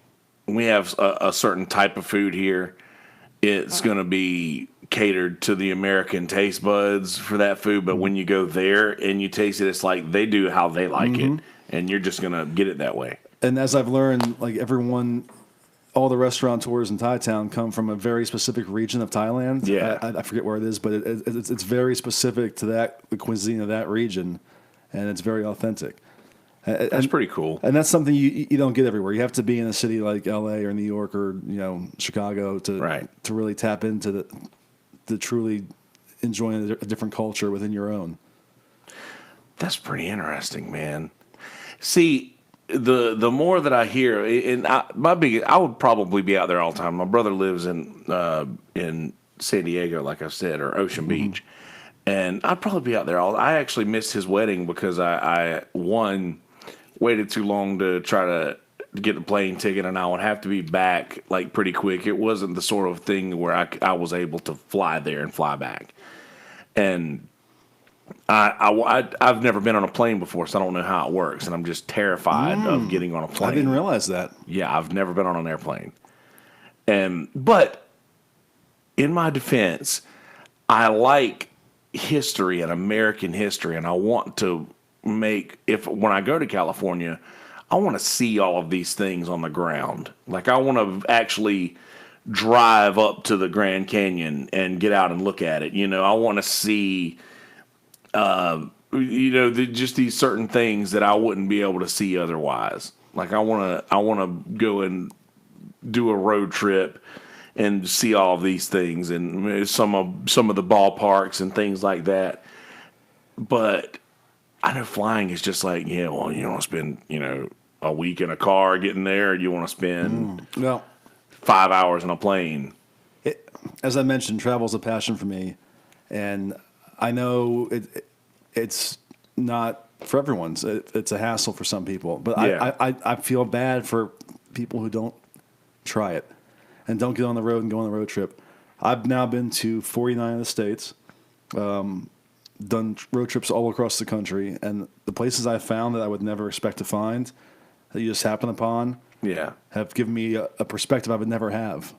we have a certain type of food here, it's going to be catered to the American taste buds for that food. But when you go there and you taste it, it's like they do how they like it, and you're just going to get it that way. And as I've learned, like all the restaurateurs in Thai Town come from a very specific region of Thailand. Yeah. I forget where it is, but it's very specific to the cuisine of that region, and it's very authentic. That's pretty cool. And that's something you don't get everywhere. You have to be in a city like L.A. or New York or Chicago to really tap into the truly enjoying a different culture within your own. That's pretty interesting, man. See. The more that I hear, and I would probably be out there all the time. My brother lives in San Diego, like I said, or Ocean Beach, and I'd probably be out there I actually missed his wedding because I waited too long to try to get a plane ticket, and I would have to be back like pretty quick. It wasn't the sort of thing where I was able to fly there and fly back, and. I've never been on a plane before, so I don't know how it works, and I'm just terrified of getting on a plane. I didn't realize that. Yeah, I've never been on an airplane. But in my defense, I like history and American history, and I want to when I go to California, I want to see all of these things on the ground. Like I want to actually drive up to the Grand Canyon and get out and look at it. I want to see. Just these certain things that I wouldn't be able to see otherwise. Like I want to go and do a road trip and see all of these things and some of the ballparks and things like that. But I know flying is just like, yeah, well, you want to spend, a week in a car getting there, or you want to spend Well, 5 hours in a plane. as I mentioned, travel is a passion for me, and I know it's not for everyone. It's a hassle for some people, but Yeah. I feel bad for people who don't try it and don't get on the road and go on a road trip. I've now been to 49 of the states, done road trips all across the country, and the places I found that I would never expect to find, that you just happen upon, Yeah. have given me a perspective I would never have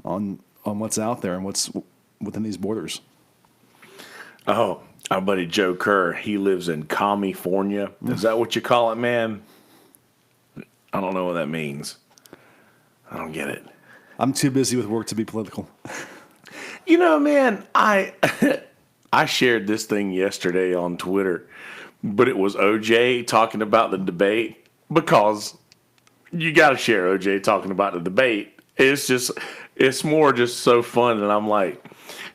on what's out there and what's within these borders. Oh, our buddy Joe Kerr, he lives in California. Is that what you call it, man? I don't know what that means. I don't get it. I'm too busy with work to be political. Man, I shared this thing yesterday on Twitter, but it was OJ talking about the debate, because you got to share OJ talking about the debate. It's more just so fun, and I'm like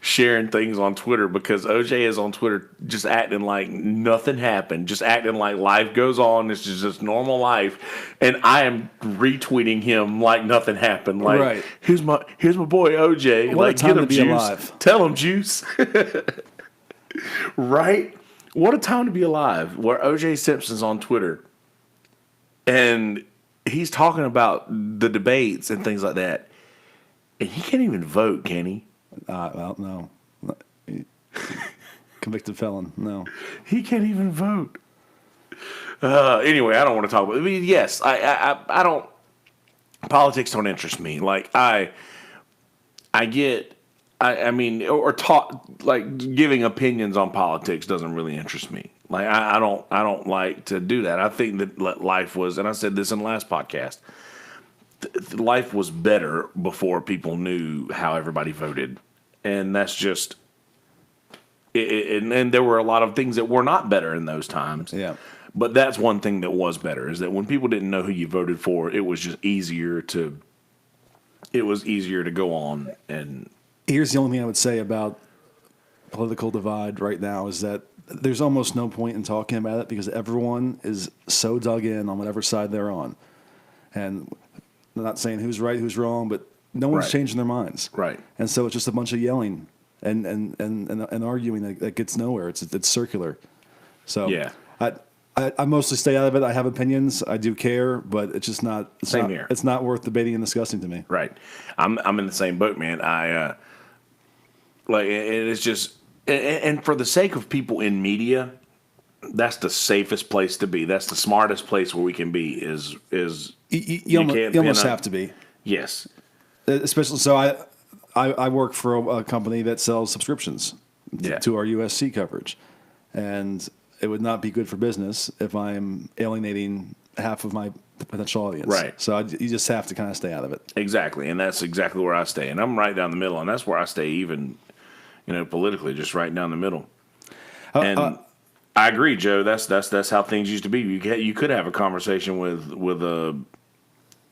sharing things on Twitter because OJ is on Twitter just acting like nothing happened, just acting like life goes on. This is just normal life, and I am retweeting him like nothing happened. Like, Right. here's my boy OJ. What a Like, time get to him be juice. alive. Tell him juice. Right? What a time to be alive. Where OJ Simpson's on Twitter, and he's talking about the debates and things like that, and he can't even vote, can he? Well, no. Convicted felon, no. He can't even vote. Anyway, I don't want to talk about it. I mean, yes, I don't. Politics don't interest me. Like, I mean, or talk, like, giving opinions on politics doesn't really interest me. Like, I don't like to do that. I think that life was, and I said this in the last podcast, life was better before people knew how everybody voted. And that's just, and there were a lot of things that were not better in those times. Yeah. But that's one thing that was better, is that when people didn't know who you voted for, it was just easier to go on. And Here's the only thing I would say about political divide right now is that there's almost no point in talking about it because everyone is so dug in on whatever side they're on. And I'm not saying who's right, who's wrong, but no one's Right. changing their minds. Right. And so it's just a bunch of yelling and arguing that gets nowhere. It's circular. So Yeah. I mostly stay out of it. I have opinions. I do care, but it's just not. Same here. It's not worth debating and discussing to me. Right. I'm in the same boat, man. It's just, and for the sake of people in media, that's the safest place to be. That's the smartest place where we can be. You almost have to be. Yes. Especially so. I work for a company that sells subscriptions to our USC coverage, and it would not be good for business if I'm alienating half of my potential audience. Right. So you just have to kind of stay out of it. Exactly, and that's exactly where I stay. And I'm right down the middle, and that's where I stay even, politically, just right down the middle. And I agree, Joe. That's how things used to be. You could have a conversation with a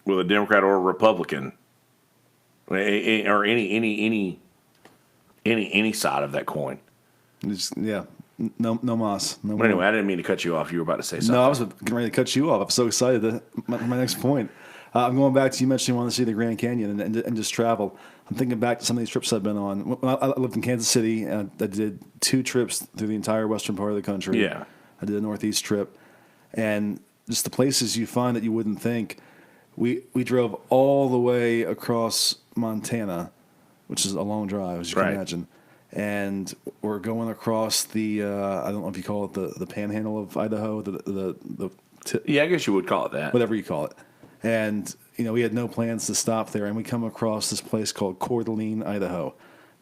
Democrat or a Republican, or any side of that coin. No moss. No But anyway, I didn't mean to cut you off. You were about to say something. No, I was getting ready to cut you off. I'm so excited. My next point. I'm going back to, you mentioned you want to see the Grand Canyon and just travel. I'm thinking back to some of these trips I've been on. When I lived in Kansas City, and I did 2 trips through the entire western part of the country. Yeah. I did a northeast trip. And just the places you find that you wouldn't think. We drove all the way across Montana, which is a long drive, as you can imagine. And we're going across the I don't know if you call it the panhandle of Idaho, Yeah, I guess you would call it that. whatever you call it. And we had no plans to stop there, and we come across this place called Coeur d'Alene, Idaho.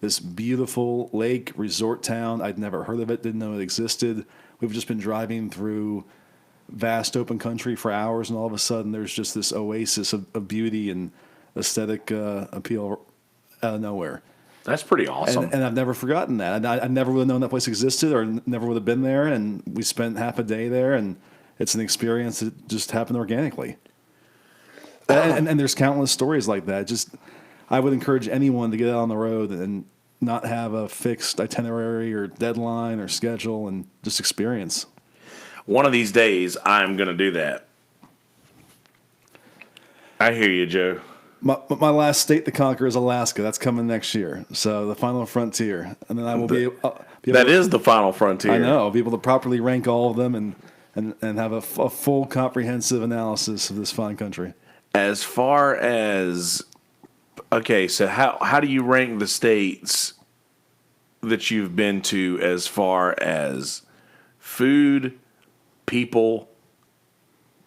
This beautiful lake resort town. I'd never heard of it, didn't know it existed. We've just been driving through vast open country for hours, and all of a sudden there's just this oasis of beauty and aesthetic appeal out of nowhere. That's pretty awesome. And I've never forgotten that. I never would have known that place existed or never would have been there. And we spent half a day there, and it's an experience that just happened organically. And there's countless stories like that. Just I would encourage anyone to get out on the road and not have a fixed itinerary or deadline or schedule and just experience. One of these days, I'm going to do that. I hear you, Joe. My last state to conquer is Alaska. That's coming next year. So the final frontier, and then I will be able That is the final frontier. I know. I'll be able to properly rank all of them and have a full comprehensive analysis of this fine country. As far as, okay, so how do you rank the states that you've been to as far as food, people,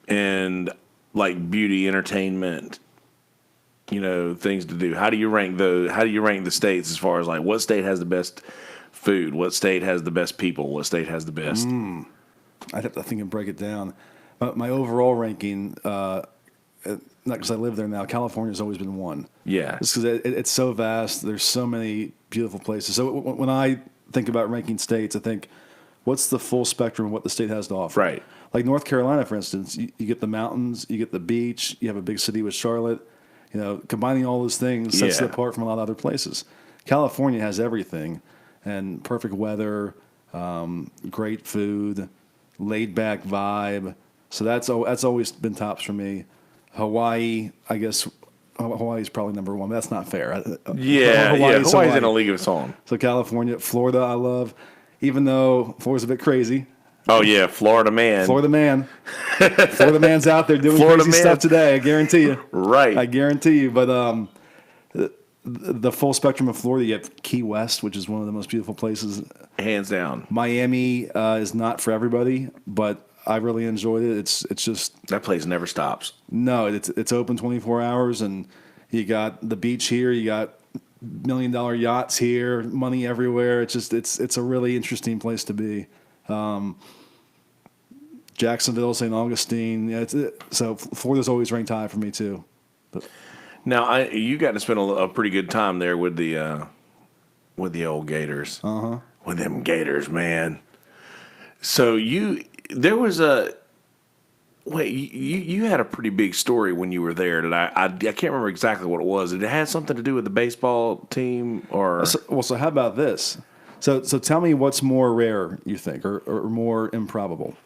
and like beauty, entertainment, things to do? How do you rank those? How do you rank the states as far as like what state has the best food? What state has the best people? What state has the best? I'd have to think and break it down. My overall ranking, not because I live there now, California's always been one. Yeah. Just because it's so vast. There's so many beautiful places. So when I think about ranking states, I think, what's the full spectrum of what the state has to offer? Right. Like North Carolina, for instance, you get the mountains, you get the beach, you have a big city with Charlotte. Combining all those things sets it apart from a lot of other places. California has everything, and perfect weather, great food, laid back vibe. So that's always been tops for me. Hawaii, I guess Hawaii's probably number one. But that's not fair. Hawaii's in a league of its own. So California, Florida, I love, even though Florida's a bit crazy. Oh yeah, Florida man. Florida man's out there doing crazy stuff today. I guarantee you. Right. I guarantee you. But the full spectrum of Florida, you have Key West, which is one of the most beautiful places. Hands down. Miami is not for everybody, but I really enjoyed it. It's just that place never stops. No, it's open 24 hours, and you got the beach here. You got $1 million yachts here, money everywhere. It's a really interesting place to be. Jacksonville, St. Augustine. So Florida's always ranked high for me too. But now you got to spend a pretty good time there with the old Gators. With them Gators, man. So you had a pretty big story when you were there. I can't remember exactly what it was. Did it have something to do with the baseball team or? So how about this? So tell me what's more rare, you think, or more improbable?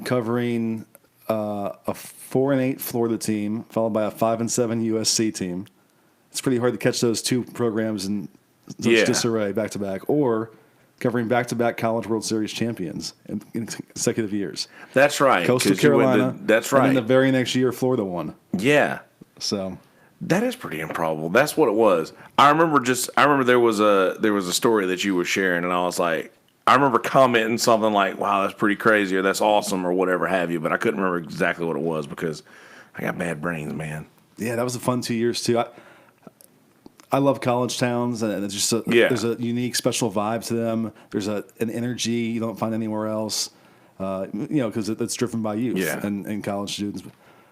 Covering a 4-8 Florida team, followed by a 5-7 USC team. It's pretty hard to catch those two programs in such disarray back to back, or covering back-to-back College World Series champions in consecutive years. That's right. Coastal Carolina. That's right. And then the very next year, Florida won. Yeah. So that is pretty improbable. That's what it was. I remember there was a story that you were sharing, and I was like, I remember commenting something like, "Wow, that's pretty crazy," or "That's awesome," or whatever have you. But I couldn't remember exactly what it was because I got bad brains, man. Yeah, that was a fun 2 years too. I love college towns, and it's just there's a unique, special vibe to them. There's an energy you don't find anywhere else. Because it's driven by youth and college students.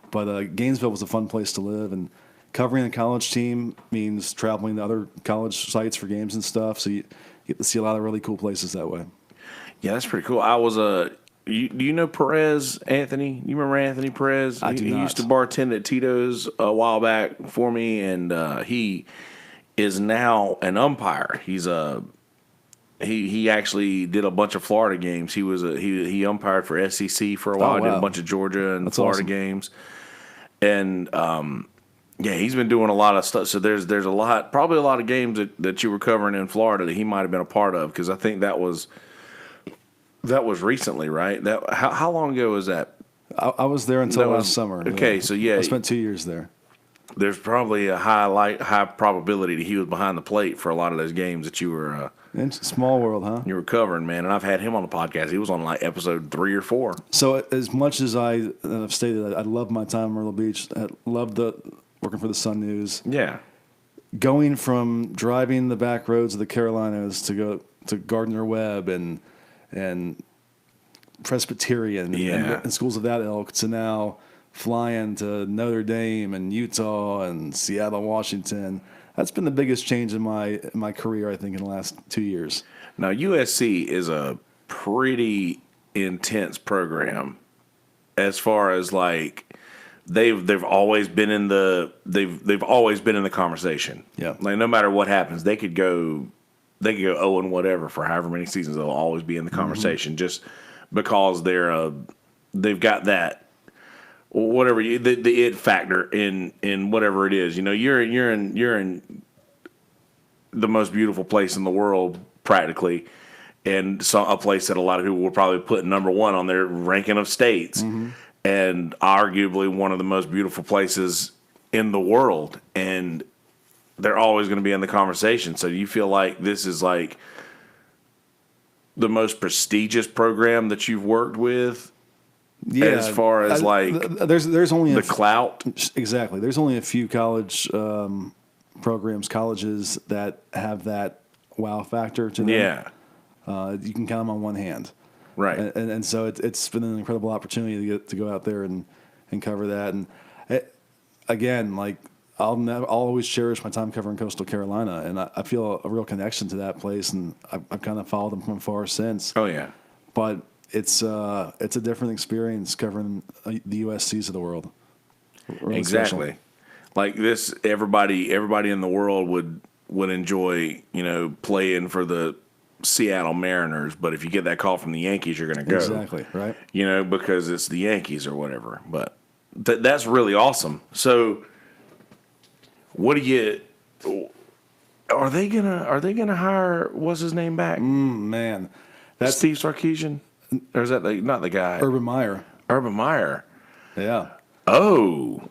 But Gainesville was a fun place to live, and covering a college team means traveling to other college sites for games and stuff. So you get to see a lot of really cool places that way. Yeah, that's pretty cool. I was do you know Perez, Anthony? You remember Anthony Perez? I do not. He used to bartend at Tito's a while back for me, and he is now an umpire. He's he actually did a bunch of Florida games. He umpired for SEC for a while. Wow. Did a bunch of Georgia and That's Florida awesome. games, and he's been doing a lot of stuff. So there's probably a lot of games that you were covering in Florida that he might have been a part of, because I think that was recently, right? How long ago was that? I was there until last summer. Okay, so yeah, I spent 2 years there. There's probably a high probability that he was behind the plate for a lot of those games that you were. Small world, huh? You were covering, man, and I've had him on the podcast. He was on like episode 3 or 4. So as much as I've stated, I love my time in Myrtle Beach. I loved working for the Sun News. Yeah. Going from driving the back roads of the Carolinas to go to Gardner Webb and Presbyterian and schools of that ilk to now flying to Notre Dame and Utah and Seattle, Washington. That's been the biggest change in my career, I think, in the last 2 years. Now, USC is a pretty intense program as far as like they've always been in they've always been in the conversation. Yeah. Like no matter what happens, they could go 0 and whatever for however many seasons. They'll always be in the conversation just because they've got that whatever the it factor in whatever it is. You know, you're in the most beautiful place in the world practically, and a place that a lot of people would probably put number one on their ranking of states, and arguably one of the most beautiful places in the world, and they're always going to be in the conversation. So you feel like this is like the most prestigious program that you've worked with, as far as there's only the clout. Exactly. There's only a few college programs, colleges that have that wow factor to them. Yeah. You can count them on one hand. Right. And so it's been an incredible opportunity to go out there and cover that. And again, like I'll always cherish my time covering Coastal Carolina, and I feel a real connection to that place, and I've kind of followed them from afar since. Oh yeah. But it's a different experience covering the USCs of the world. Really Exactly. special. Like this, everybody in the world would enjoy, playing for the Seattle Mariners. But if you get that call from the Yankees, you're going to go. Exactly, right? Because it's the Yankees or whatever. But that's really awesome. So, what do you? Are they gonna hire what's his name back? Man, that's Steve Sarkisian, or is that not the guy? Urban Meyer. Urban Meyer. Yeah. Oh,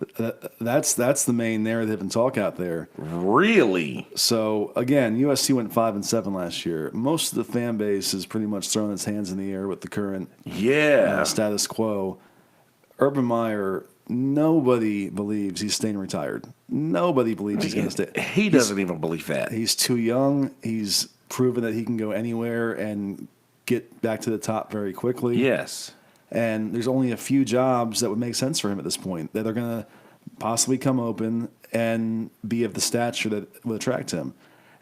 That's the main narrative and talk out there. really? So again, USC went 5-7 last year. Most of the fan base is pretty much throwing its hands in the air with the current Yeah. status quo. Urban Meyer, nobody believes he's staying retired. Nobody believes he's going to stay. He doesn't even believe that. He's too young. He's proven that he can go anywhere and get back to the top very quickly. Yes. And there's only a few jobs that would make sense for him at this point that are going to possibly come open and be of the stature that would attract him.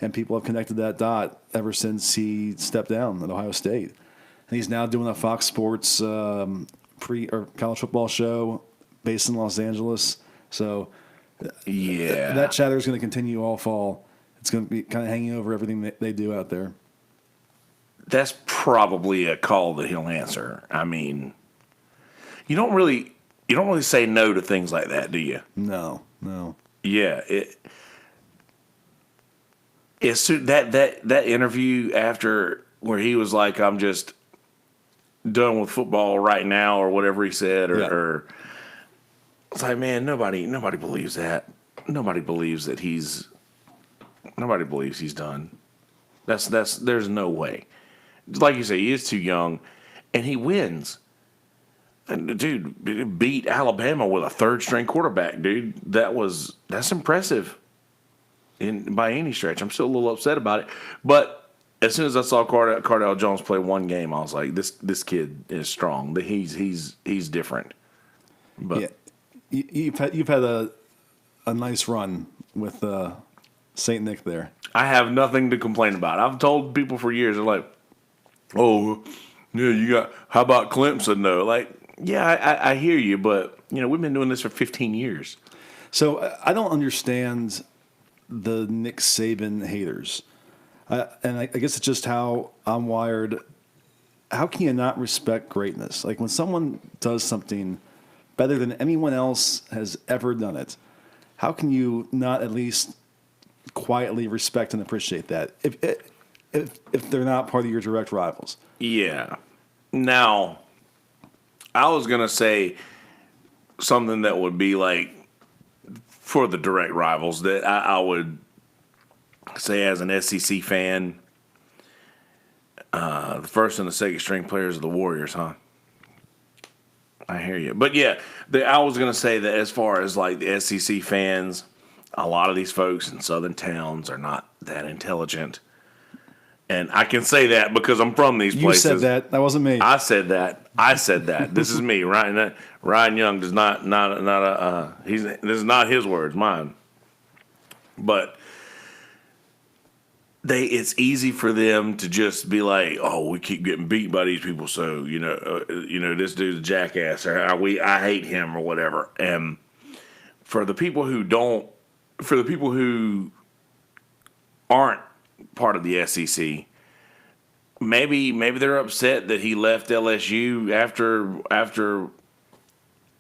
And people have connected that dot ever since he stepped down at Ohio State. And he's now doing a Fox Sports college football show based in Los Angeles. So Yeah. that chatter is going to continue all fall. It's going to be kind of hanging over everything that they do out there. That's probably a call that he'll answer. I mean, you don't really say no to things like that, do you? No. Yeah, it's that interview after where he was like, "I'm just done with football right now," or whatever he said, or it's like, man, nobody believes that. Nobody believes he's done. There's no way. Like you say, he is too young, and he wins. And dude, beat Alabama with a third-string quarterback, dude. That's impressive. By any stretch, I'm still a little upset about it. But as soon as I saw Cardale Jones play one game, I was like, this kid is strong. He's different. But Yeah, you've had a nice run with Saint Nick there. I have nothing to complain about. I've told people for years, they're like, "Oh, yeah, how about Clemson though?" Like, yeah, I hear you, but we've been doing this for 15 years. So I don't understand the Nick Saban haters, and I guess it's just how I'm wired. How can you not respect greatness? Like when someone does something better than anyone else has ever done it, how can you not at least quietly respect and appreciate that if they're not part of your direct rivals? Yeah. Now, I was going to say something that would be like for the direct rivals that I would say as an SEC fan, the first and the second string players of the Warriors, huh? I hear you. But yeah, I was going to say that as far as like the SEC fans, a lot of these folks in southern towns are not that intelligent. And I can say that because I'm from these places. You said that. That wasn't me. I said that. This is me. Ryan Young does not this is not his words, mine. But it's easy for them to just be like, oh, we keep getting beat by these people, so this dude's a jackass, or I hate him, or whatever. And for the people who don't, for the people who aren't part of the SEC, maybe they're upset that he left LSU after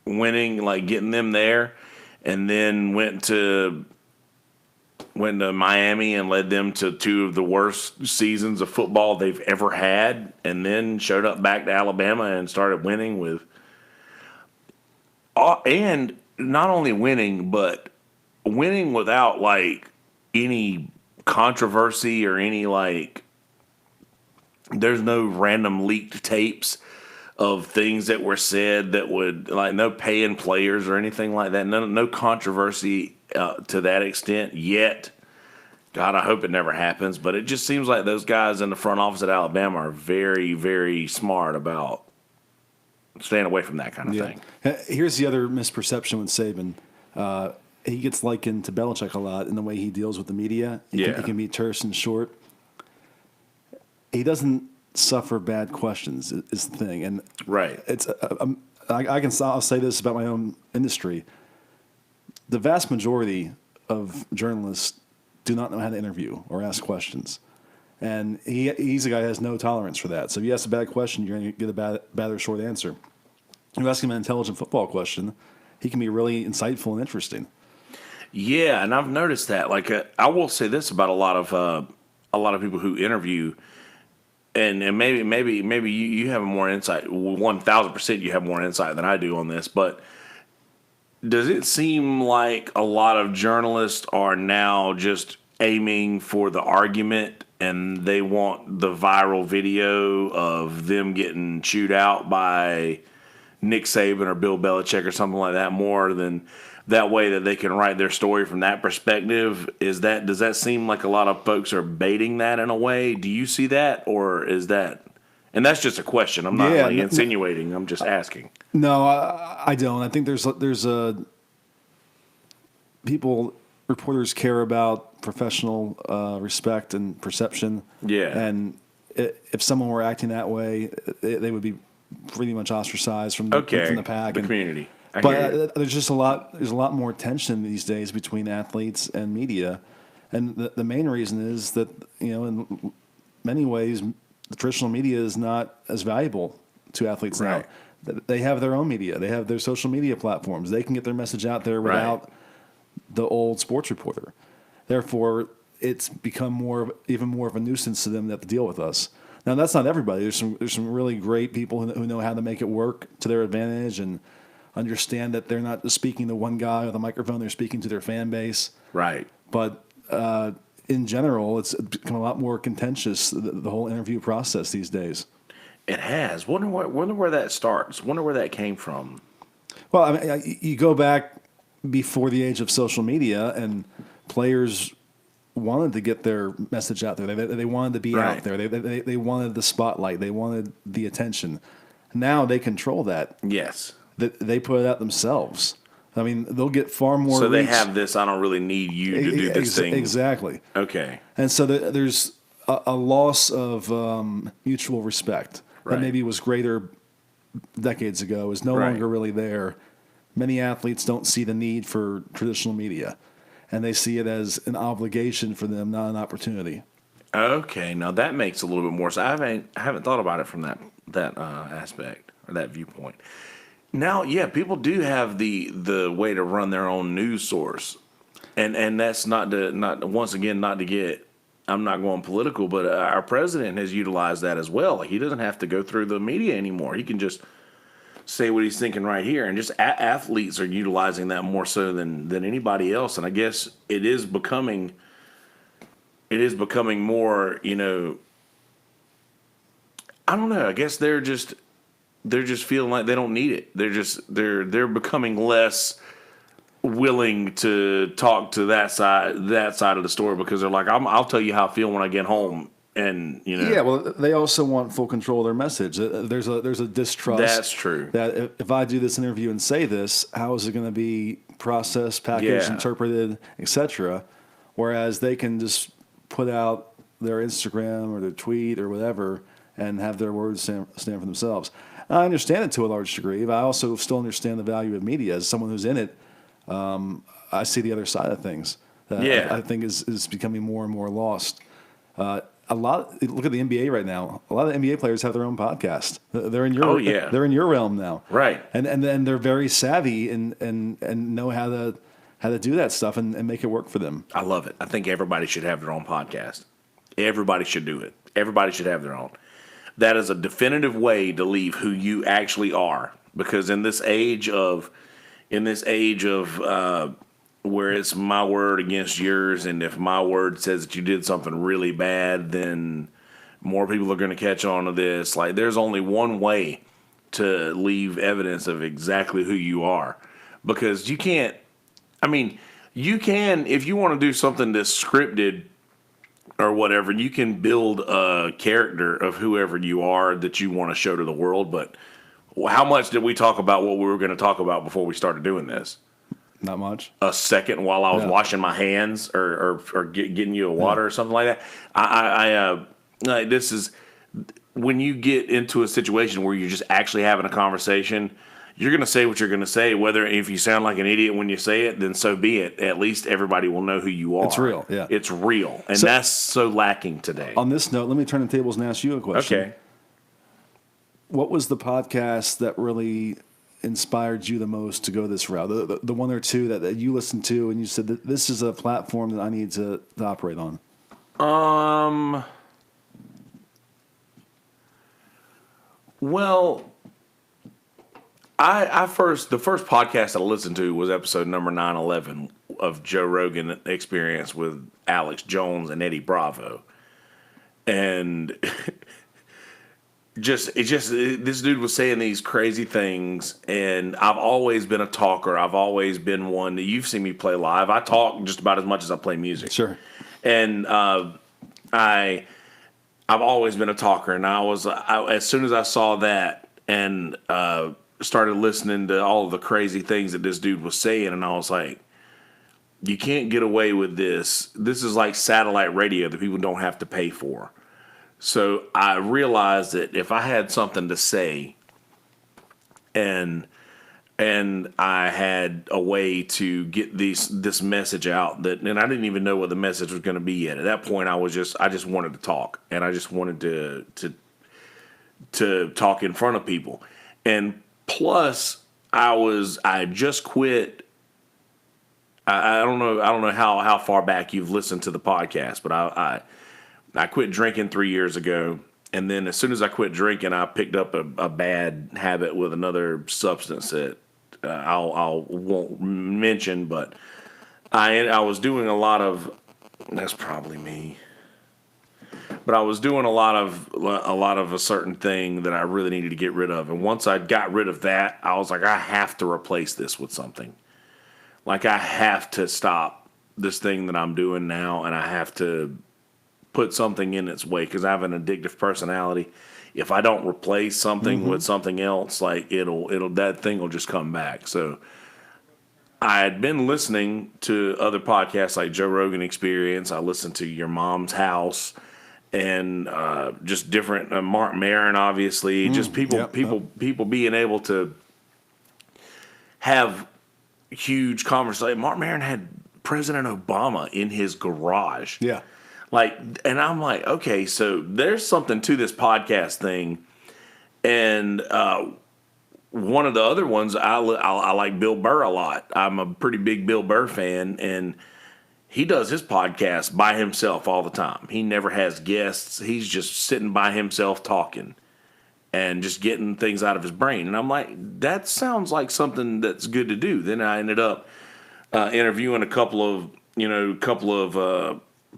winning, like getting them there, and then went to Miami and led them to two of the worst seasons of football they've ever had, and then showed up back to Alabama and started winning and not only winning, but winning without like any controversy or any like, there's no random leaked tapes of things that were said that would, like, no paying players or anything like that. No controversy to that extent yet. God, I hope it never happens. But it just seems like those guys in the front office at Alabama are very, very smart about staying away from that kind of thing. Here's the other misperception with Saban. He gets likened to Belichick a lot in the way he deals with the media. He can be terse and short. He doesn't suffer bad questions is the thing. And right. It's I'll say this about my own industry. The vast majority of journalists do not know how to interview or ask questions. And he's a guy who has no tolerance for that. So if you ask a bad question, you're going to get a bad or short answer. If you ask him an intelligent football question, he can be really insightful and interesting. Yeah, and I've noticed that. Like, I will say this about a lot of people who interview, and maybe you have more insight. 1,000% you have more insight than I do on this. But does it seem like a lot of journalists are now just aiming for the argument, and they want the viral video of them getting chewed out by Nick Saban or Bill Belichick or something like that, more than that way that they can write their story from that perspective? Does that seem like a lot of folks are baiting that in a way? Do you see that, or is that? And that's just a question. I'm not insinuating. I'm just asking. No, I don't. I think there's reporters care about professional respect and perception. Yeah. And if someone were acting that way, they would be pretty much ostracized from the pack, the community. But there's just a lot more tension these days between athletes and media, and the main reason is that in many ways the traditional media is not as valuable to athletes now. They have their own media, they have their social media platforms. They can get their message out there without the old sports reporter. Therefore, it's become even more of a nuisance to them to have to deal with us. Now, that's not everybody. There's some really great people who know how to make it work to their advantage and understand that they're not just speaking to one guy with a microphone. They're speaking to their fan base. Right. But in general, it's become a lot more contentious, the whole interview process these days. It has. Wonder where that starts. Wonder where that came from. Well, I mean, you go back before the age of social media, and players wanted to get their message out there. They wanted to be out there. They wanted the spotlight. They wanted the attention. Now they control that. Yes. They put it out themselves. I mean, they'll get far more. So they reach. have this. I don't really need you to do this thing. Exactly. Okay. And so there's a loss of mutual respect that maybe was greater decades ago. Is no longer really there. Many athletes don't see the need for traditional media, and they see it as an obligation for them, not an opportunity. Okay, now that makes a little bit more sense. I haven't thought about it from that aspect or that viewpoint. Now, people do have the way to run their own news source, and that's not to get. I'm not going political, but our president has utilized that as well. Like, he doesn't have to go through the media anymore. He can just say what he's thinking right here, and just athletes are utilizing that more so than anybody else. And I guess it is becoming more. I don't know. I guess they're just feeling like they don't need it. They're becoming less willing to talk to that side of the story, because they're like, I'll tell you how I feel when I get home. And yeah, well, they also want full control of their message. There's a distrust. That's true. That if I do this interview and say this, how is it going to be processed, packaged, interpreted, etc. Whereas they can just put out their Instagram or their tweet or whatever and have their words stand for themselves. I understand it to a large degree, but I also still understand the value of media. As someone who's in it, I see the other side of things that Yeah. I think is becoming more and more lost. Look at the NBA right now. A lot of NBA players have their own podcast. They're in your Oh, yeah. they're in your realm now, Right. And then they're very savvy and know how to do that stuff and make it work for them. I love it. I think everybody should have their own podcast. Everybody should do it. Everybody should have their own. That is a definitive way to leave who you actually are. Because in this age of where it's my word against yours, and if my word says that you did something really bad, then more people are going to catch on to this. Like, there's only one way to leave evidence of exactly who you are. Because you can't, you can, if you want to do something that's scripted or whatever, you can build a character of whoever you are that you want to show to the world. But how much did we talk about what we were going to talk about before we started doing this? Not much. A second while I was Yeah. washing my hands or getting you a water or something like that. Like, this is when you get into a situation where you're just actually having a conversation. You're going to say what you're going to say. Whether if you sound like an idiot when you say it, then so be it. At least everybody will know who you are. It's real, yeah. It's real, and So- that's so lacking today. On this note, let me turn the tables and ask you a question. Okay. What was the podcast that really inspired you the most to go this route? The one or two that you listened to and you said that this is a platform that I need to operate on. Well, the first podcast I listened to was episode number 911 of Joe Rogan Experience with Alex Jones and Eddie Bravo, and this dude was saying these crazy things, and I've always been a talker. I've always been one that you've seen me play live. I talk just about as much as I play music. Sure. And I've always been a talker, and as soon as I saw that and started listening to all of the crazy things that this dude was saying, and I was like, you can't get away with this. This is like satellite radio that people don't have to pay for. So I realized that if I had something to say and I had a way to get this message out, and I didn't even know what the message was going to be yet. At that point, I just wanted to talk, and I just wanted to talk in front of people. And plus, I just quit. I don't know how far back you've listened to the podcast, but I quit drinking 3 years ago, and then as soon as I quit drinking, I picked up a bad habit with another substance that I won't mention, but I was doing a lot of. That's probably me. But I was doing a lot of a certain thing that I really needed to get rid of, and once I got rid of that, I was like, I have to replace this with something. Like, I have to stop this thing that I'm doing now, and I have to put something in its way because I have an addictive personality. If I don't replace something with something else, like that thing will just come back. So I had been listening to other podcasts like Joe Rogan Experience. I listened to Your Mom's House, and just different Mark Maron, obviously, just people being able to have huge conversations. Mark Maron had President Obama in his garage. Yeah. And I'm like, okay, so there's something to this podcast thing. And one of the other ones, I like Bill Burr a lot. I'm a pretty big Bill Burr fan, and he does his podcast by himself all the time. He never has guests. He's just sitting by himself talking and just getting things out of his brain. And I'm like, that sounds like something that's good to do. Then I ended up interviewing a couple of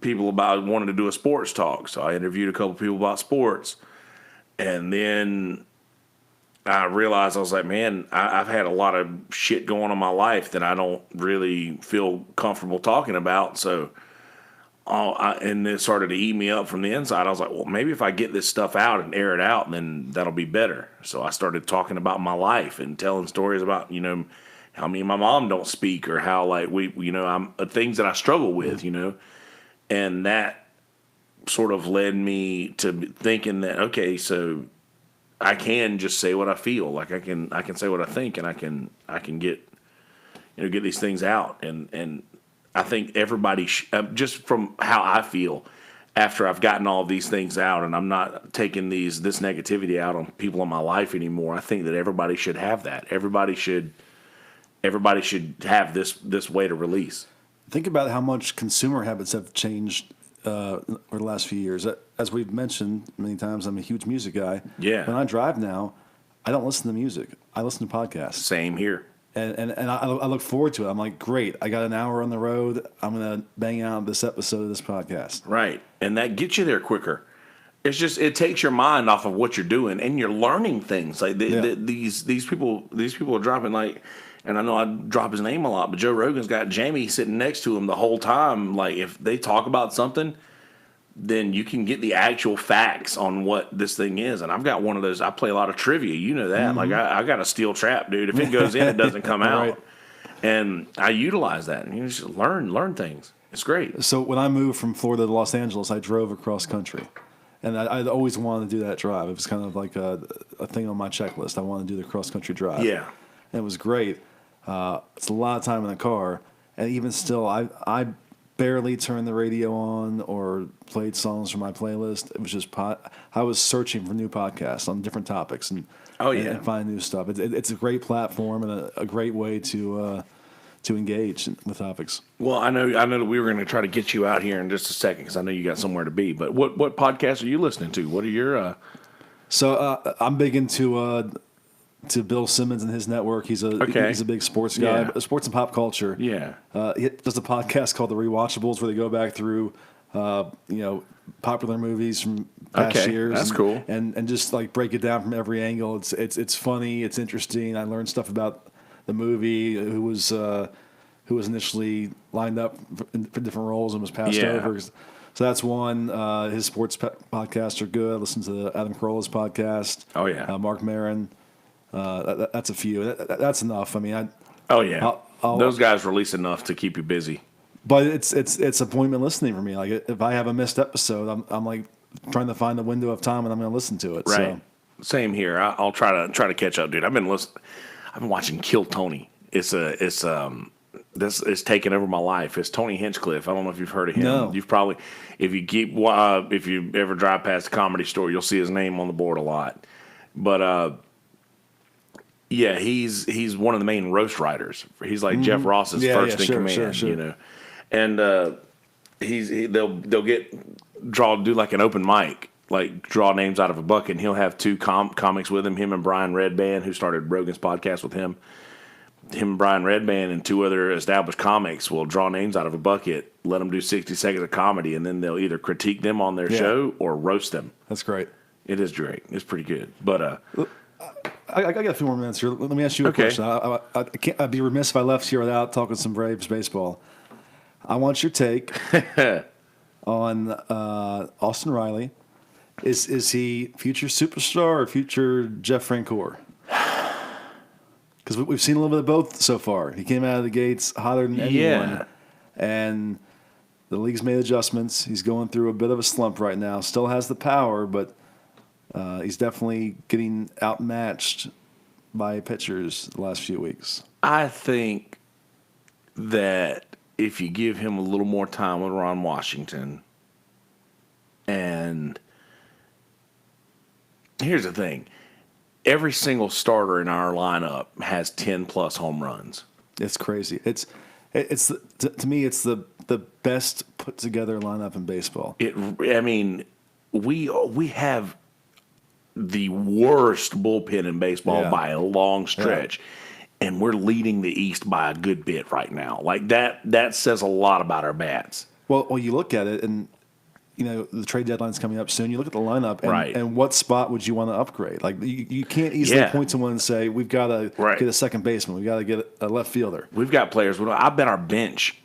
people about wanting to do a sports talk. So I interviewed a couple of people about sports. And then I realized, I was like, man, I've had a lot of shit going on in my life that I don't really feel comfortable talking about. So, and it started to eat me up from the inside. I was like, well, maybe if I get this stuff out and air it out, then that'll be better. So I started talking about my life and telling stories about, how me and my mom don't speak, or how I'm things that I struggle with, and that sort of led me to thinking that, okay, so I can just say what I feel. Like I can say what I think, and I can get get these things out. And I think everybody just from how I feel after I've gotten all of these things out, and I'm not taking this negativity out on people in my life anymore. I think that everybody should have that. Everybody should have this way to release. Think about how much consumer habits have changed over the last few years. As we've mentioned many times, I'm a huge music guy. Yeah. When I drive now, I don't listen to music. I listen to podcasts. Same here. And I look forward to it. I'm like, great, I got an hour on the road. I'm going to bang out this episode of this podcast. Right. And that gets you there quicker. It's just, it takes your mind off of what you're doing, and you're learning things. Like these people are dropping, like, and I know I drop his name a lot, but Joe Rogan's got Jamie sitting next to him the whole time. Like, if they talk about something, then you can get the actual facts on what this thing is. And I've got one of those. I play a lot of trivia. You know that. Like, I got a steel trap, dude. If it goes in, it doesn't come out. Right. And I utilize that. And you just learn things. It's great. So when I moved from Florida to Los Angeles, I drove across country. And I'd always wanted to do that drive. It was kind of like a thing on my checklist. I wanted to do the cross-country drive. Yeah. And it was great. It's a lot of time in the car. And even still, I barely turned the radio on or played songs from my playlist. It was just I was searching for new podcasts on different topics and find new stuff. It's a great platform and a great way to engage with topics. Well, I know that we were going to try to get you out here in just a second because I know you got somewhere to be. But what podcasts are you listening to? What are your? So I'm big into Bill Simmons and his network. He's a big sports guy, sports and pop culture. Yeah. He does a podcast called The Rewatchables where they go back through, popular movies from past years. That's cool. And just like break it down from every angle. It's funny. It's interesting. I learned stuff about the movie, who was initially lined up for different roles and was passed over. So that's one. His sports podcasts are good. I listen to Adam Carolla's podcast. Oh yeah. Mark Maron. That's a few. That's enough. I mean, those guys release enough to keep you busy. But it's appointment listening for me. Like if I have a missed episode, I'm like trying to find the window of time and I'm going to listen to it. Right. So. Same here. I'll try to catch up, dude. I've been watching Kill Tony. It's taken over my life. It's Tony Hinchcliffe. I don't know if you've heard of him. No. You've probably, if you ever drive past the Comedy Store, you'll see his name on the board a lot. But yeah, he's one of the main roast writers. He's like Jeff Ross's first in command, you know. And they'll do like an open mic, like draw names out of a bucket, and he'll have two comics with him and Brian Redband, who started Rogan's podcast with him. Him and Brian Redband and two other established comics will draw names out of a bucket, let them do 60 seconds of comedy, and then they'll either critique them on their show or roast them. That's great. It is great. It's pretty good. But I got a few more minutes here. Let me ask you a question. I'd be remiss if I left here without talking some Braves baseball. I want your take on Austin Riley. Is he future superstar or future Jeff Francoeur? Because we've seen a little bit of both so far. He came out of the gates hotter than anyone. And the league's made adjustments. He's going through a bit of a slump right now. Still has the power, but he's definitely getting outmatched by pitchers the last few weeks. I think that if you give him a little more time with Ron Washington, and here's the thing, every single starter in our lineup has 10-plus home runs. It's crazy. To me, it's the best put together lineup in baseball. We have the worst bullpen in baseball by a long stretch, and we're leading the East by a good bit right now. Like that says a lot about our bats. Well, you look at it, and the trade deadline's coming up soon. You look at the lineup, and what spot would you want to upgrade? Like you can't easily point to one and say we've got to get a second baseman, we've got to get a left fielder. We've got players. I bet our bench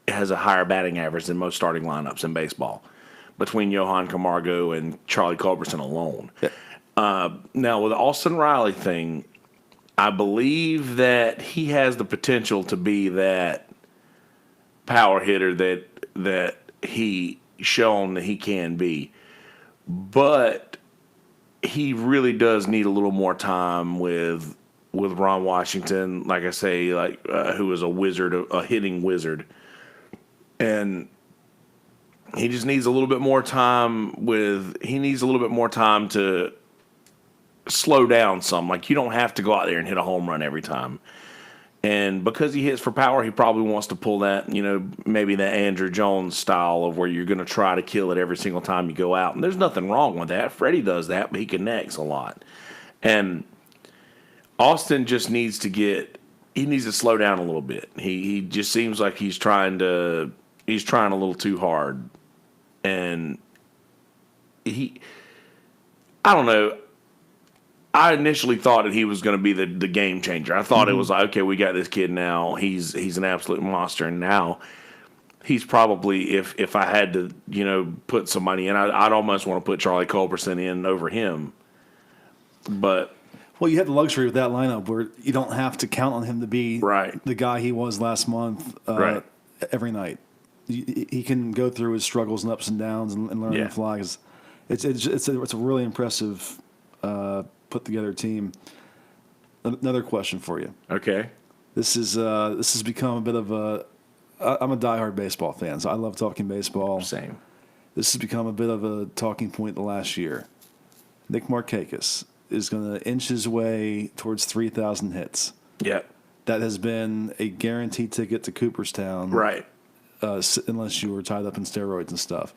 has a higher batting average than most starting lineups in baseball, between Johan Camargo and Charlie Culberson alone. Yeah. Now, with the Austin Riley thing, I believe that he has the potential to be that power hitter that he shown that he can be. But he really does need a little more time with Ron Washington, like I say, who is a wizard, a hitting wizard. And he just needs a little bit more time to slow down some. Like, you don't have to go out there and hit a home run every time. And because he hits for power, he probably wants to pull that, maybe that Andrew Jones style of where you're going to try to kill it every single time you go out. And there's nothing wrong with that. Freddie does that, but he connects a lot. And Austin just needs to slow down a little bit. He just seems like he's trying a little too hard. And I don't know. I initially thought that he was going to be the game changer. I thought it was like, okay, we got this kid now. He's an absolute monster. And now he's probably, if I had to, put somebody in, I'd almost want to put Charlie Culberson in over him. But well, you have the luxury with that lineup where you don't have to count on him to be right. the guy he was last month right. every night. He can go through his struggles and ups and downs and learn to fly. It's a really impressive put together team. Another question for you. Okay. This has become a bit of I'm a diehard baseball fan, so I love talking baseball. Same. This has become a bit of a talking point the last year. Nick Markakis is going to inch his way towards 3,000 hits. Yeah. That has been a guaranteed ticket to Cooperstown. Right. Unless you were tied up in steroids and stuff.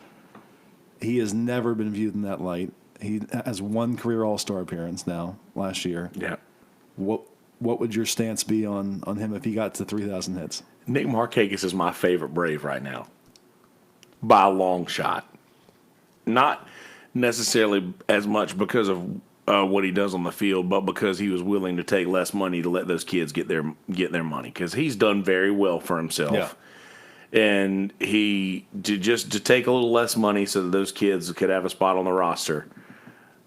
He has never been viewed in that light. He has one career All-Star appearance now, last year. Yeah. What would your stance be on him if he got to 3,000 hits? Nick Markakis is my favorite Brave right now. By a long shot. Not necessarily as much because of what he does on the field, but because he was willing to take less money to let those kids get their money. Because he's done very well for himself. Yeah. And to take a little less money so that those kids could have a spot on the roster.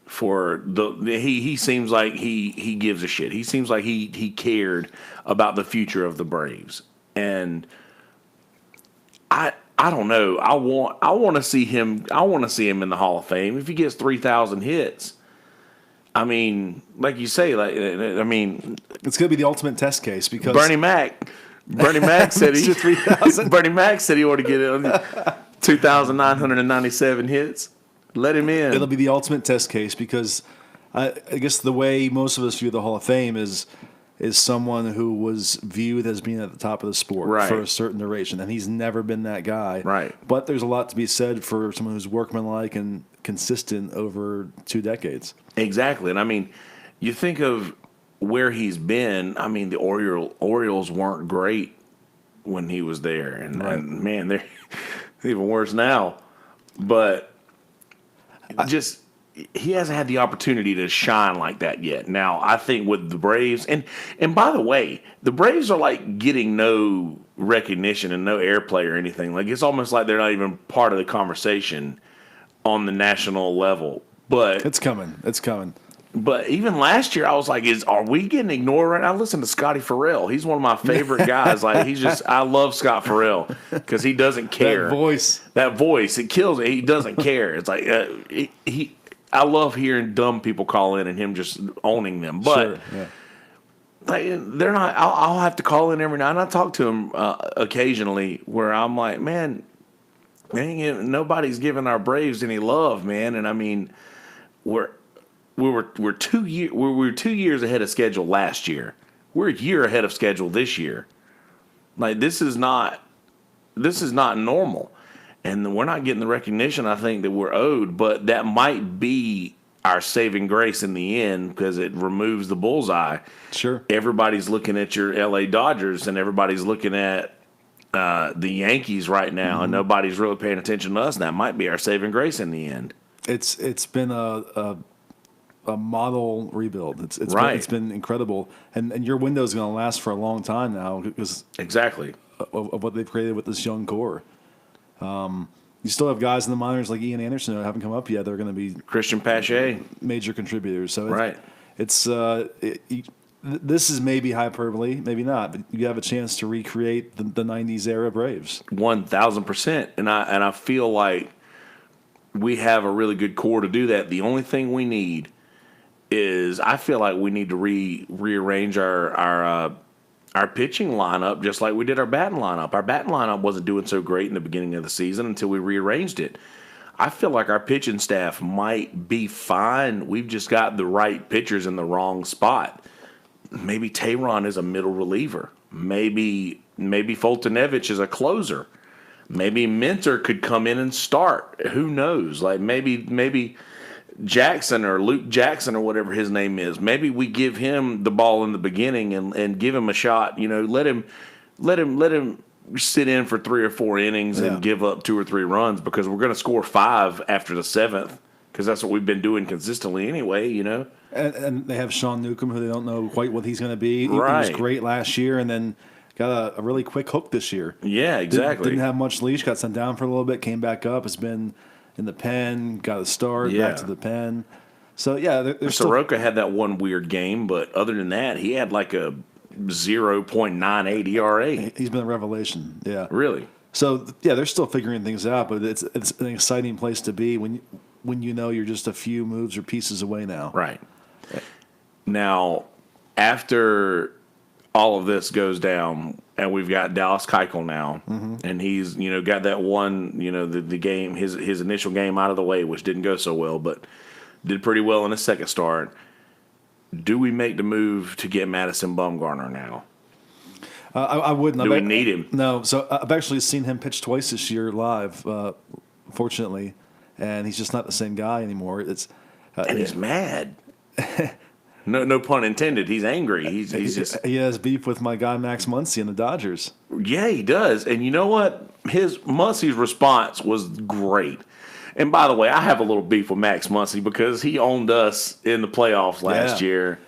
He seems like he gives a shit. He seems like he cared about the future of the Braves. And I don't know. I want to see him. I want to see him in the Hall of Fame. If he gets 3,000 hits, I mean, like you say, it's going to be the ultimate test case because Bernie Mac said he 3,000. Bernie Mac said he ought to get it on 2,997 hits. Let him in. It'll be the ultimate test case because I guess the way most of us view the Hall of Fame is someone who was viewed as being at the top of the sport for a certain duration, and he's never been that guy. Right. But there's a lot to be said for someone who's workmanlike and consistent over 2 decades. Exactly. And I mean, you think of where he's been. I mean, the Orioles weren't great when he was there, and man, they're even worse now. But he hasn't had the opportunity to shine like that yet. Now, I think with the Braves, and by the way, the Braves are like getting no recognition and no airplay or anything. Like, it's almost like they're not even part of the conversation on the national level. But it's coming. But even last year, I was like, are we getting ignored right now? Listen to Scotty Farrell. He's one of my favorite guys. I love Scott Farrell because he doesn't care. That voice, it kills it. He doesn't care. It's like, I love hearing dumb people call in and him just owning them. But they're not, I'll have to call in every night. And I talk to him occasionally where I'm like, man, nobody's giving our Braves any love, man. And I mean, we're 2 years ahead of schedule last year. We're a year ahead of schedule this year. Like, this is not normal. And we're not getting the recognition I think that we're owed, but that might be our saving grace in the end because it removes the bullseye. Sure. Everybody's looking at your LA Dodgers and everybody's looking at the Yankees right now, and nobody's really paying attention to us. And that might be our saving grace in the end. It's been a model rebuild. It's been incredible, and your window is going to last for a long time now because exactly of what they've created with this young core. You still have guys in the minors like Ian Anderson who haven't come up yet. They're going to be Christian Pache, major contributors. So this is maybe hyperbole, maybe not, but you have a chance to recreate the '90s era Braves. 1,000%, and I feel like we have a really good core to do that. The only thing we need is, I feel like we need to rearrange our pitching lineup just like we did our batting lineup. Our batting lineup wasn't doing so great in the beginning of the season until we rearranged it. I feel like our pitching staff might be fine. We've just got the right pitchers in the wrong spot. Maybe Tehran is a middle reliever. Maybe Foltynewicz is a closer. Maybe Minter could come in and start. Who knows? Like maybe Jackson or Luke Jackson or whatever his name is. Maybe we give him the ball in the beginning and give him a shot. Let him sit in for 3 or 4 innings and give up 2 or 3 runs, because we're going to score 5 after the 7th, because that's what we've been doing consistently anyway. And they have Sean Newcomb, who they don't know quite what he's going to be. Right. He was great last year, and then got a really quick hook this year. Yeah, exactly. Didn't have much leash, got sent down for a little bit, came back up, has been in the pen, got a start, back to the pen. So, Soroka had that one weird game, but other than that, he had like a 0.98 ERA. He's been a revelation, yeah. Really? So, they're still figuring things out, but it's an exciting place to be when you know you're just a few moves or pieces away now. Right. Now, after all of this goes down, and we've got Dallas Keuchel now, and he's got that one, the game, his initial game out of the way, which didn't go so well, but did pretty well in his second start. Do we make the move to get Madison Bumgarner now? I wouldn't. Do we need him? No. So I've actually seen him pitch twice this year live, fortunately, and he's just not the same guy anymore. And he's mad. No pun intended. He's angry. He's just. He has beef with my guy Max Muncy and the Dodgers. Yeah, he does. And you know what? Muncy's response was great. And by the way, I have a little beef with Max Muncy because he owned us in the playoffs last year.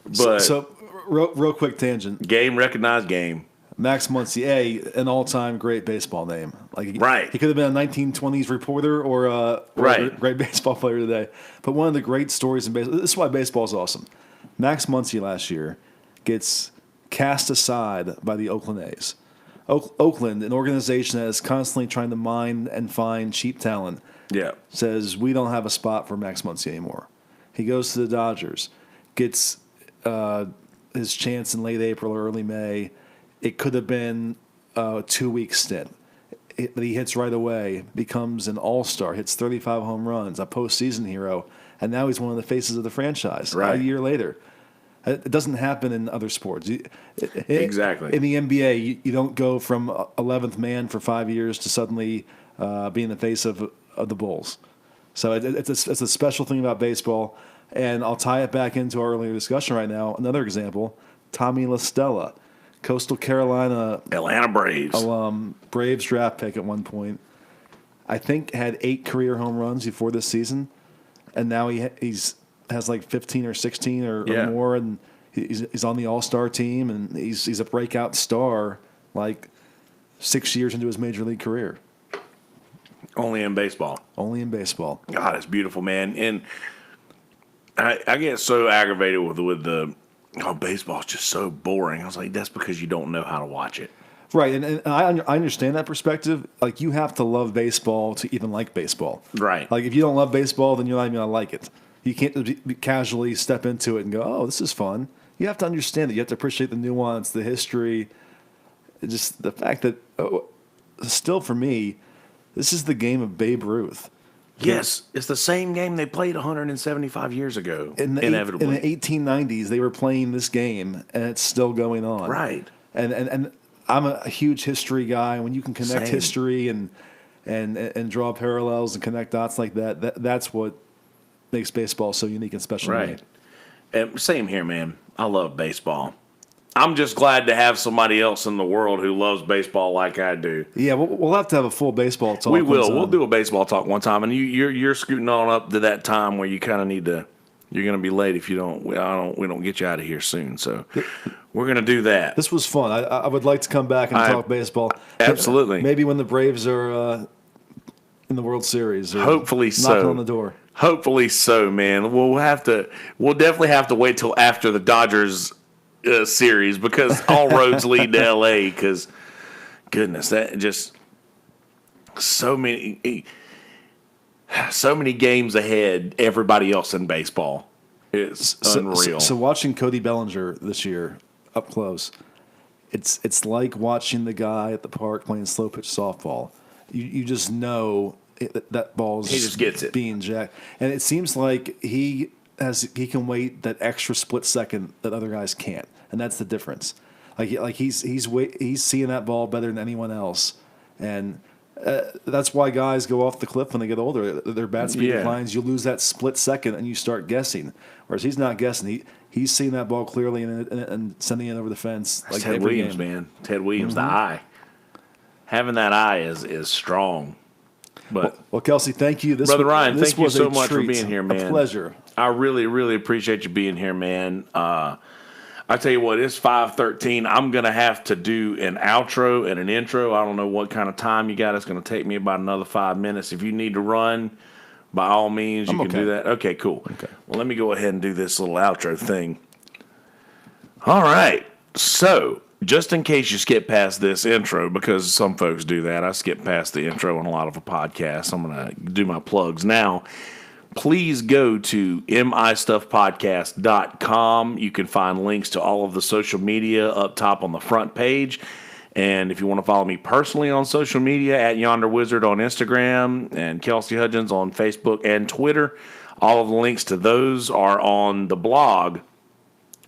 But so real quick tangent. Game recognized game. Max Muncy, an all-time great baseball name. Right. He could have been a 1920s reporter or a great baseball player today. But one of the great stories in baseball. This is why baseball is awesome. Max Muncy last year gets cast aside by the Oakland A's. Oakland, an organization that is constantly trying to mine and find cheap talent, says we don't have a spot for Max Muncy anymore. He goes to the Dodgers, gets his chance in late April or early May. It could have been a 2-week stint. But he hits right away, becomes an all-star, hits 35 home runs, a postseason hero, and now he's one of the faces of the franchise a year later. It doesn't happen in other sports. Exactly. In the NBA, you don't go from 11th man for 5 years to suddenly being the face of the Bulls. So it's a special thing about baseball, and I'll tie it back into our earlier discussion right now. Another example, Tommy La Stella, Coastal Carolina Atlanta Braves alum, Braves draft pick at one point. I think had 8 career home runs before this season, and now he's has like 15 or 16 or more, and he's on the All-Star team, and he's a breakout star like 6 years into his major league career. Only in baseball. Only in baseball. God, it's beautiful, man. And I get so aggravated with the baseball's just so boring. I was like, that's because you don't know how to watch it. Right, and I understand that perspective. Like, you have to love baseball to even like baseball. Right. Like, if you don't love baseball, then you're not even going to like it. You can't casually step into it and go, oh, this is fun. You have to understand it. You have to appreciate the nuance, the history, just the fact that, still for me, this is the game of Babe Ruth. Yes, it's the same game they played 175 years ago, inevitably. In the 1890s, they were playing this game, and it's still going on. Right. And I'm a huge history guy. When you can connect history and draw parallels and connect dots like that's what makes baseball so unique and special. Right. And same here, man. I love baseball. I'm just glad to have somebody else in the world who loves baseball like I do. Yeah, we'll have to have a full baseball talk. We will. We'll do a baseball talk one time, and you're scooting on up to that time where you kind of need to. You're going to be late if you don't. We don't get you out of here soon. So we're going to do that. This was fun. I would like to come back and talk baseball. Absolutely. Maybe when the Braves are in the World Series. Or hopefully so. Knocking on the door. Hopefully so, man. We'll definitely have to wait till after the Dodgers series, because all roads lead to LA. Because goodness, that just so many. so many games ahead everybody else in baseball. It's unreal. So watching Cody Bellinger this year up close, it's like watching the guy at the park playing slow pitch softball. You just know that ball's He just gets it. being jacked, and it seems like he can wait that extra split second that other guys can't, and that's the difference. Like he's seeing that ball better than anyone else, and that's why guys go off the cliff when they get older. Their bat speed declines. You lose that split second, and you start guessing. Whereas he's not guessing. He's seeing that ball clearly and sending it over the fence. Like Ted Williams, man. Ted Williams, the eye. Having that eye is strong. But well, Kelsey, thank you. Brother Ryan, thank you so much for being here, man. A pleasure. I really, really appreciate you being here, man. I tell you what, it's 5:13. I'm going to have to do an outro and an intro. I don't know what kind of time you got. It's going to take me about another 5 minutes. If you need to run, by all means, you can do that. Okay, cool. Okay. Well, let me go ahead and do this little outro thing. All right. So, just in case you skip past this intro, because some folks do that, I skip past the intro on a lot of a podcast. I'm going to do my plugs now. Please go to mistuffpodcast.com. You can find links to all of the social media up top on the front page. And if you want to follow me personally on social media, at Yonder Wizard on Instagram and Kelsey Hudgens on Facebook and Twitter, all of the links to those are on the blog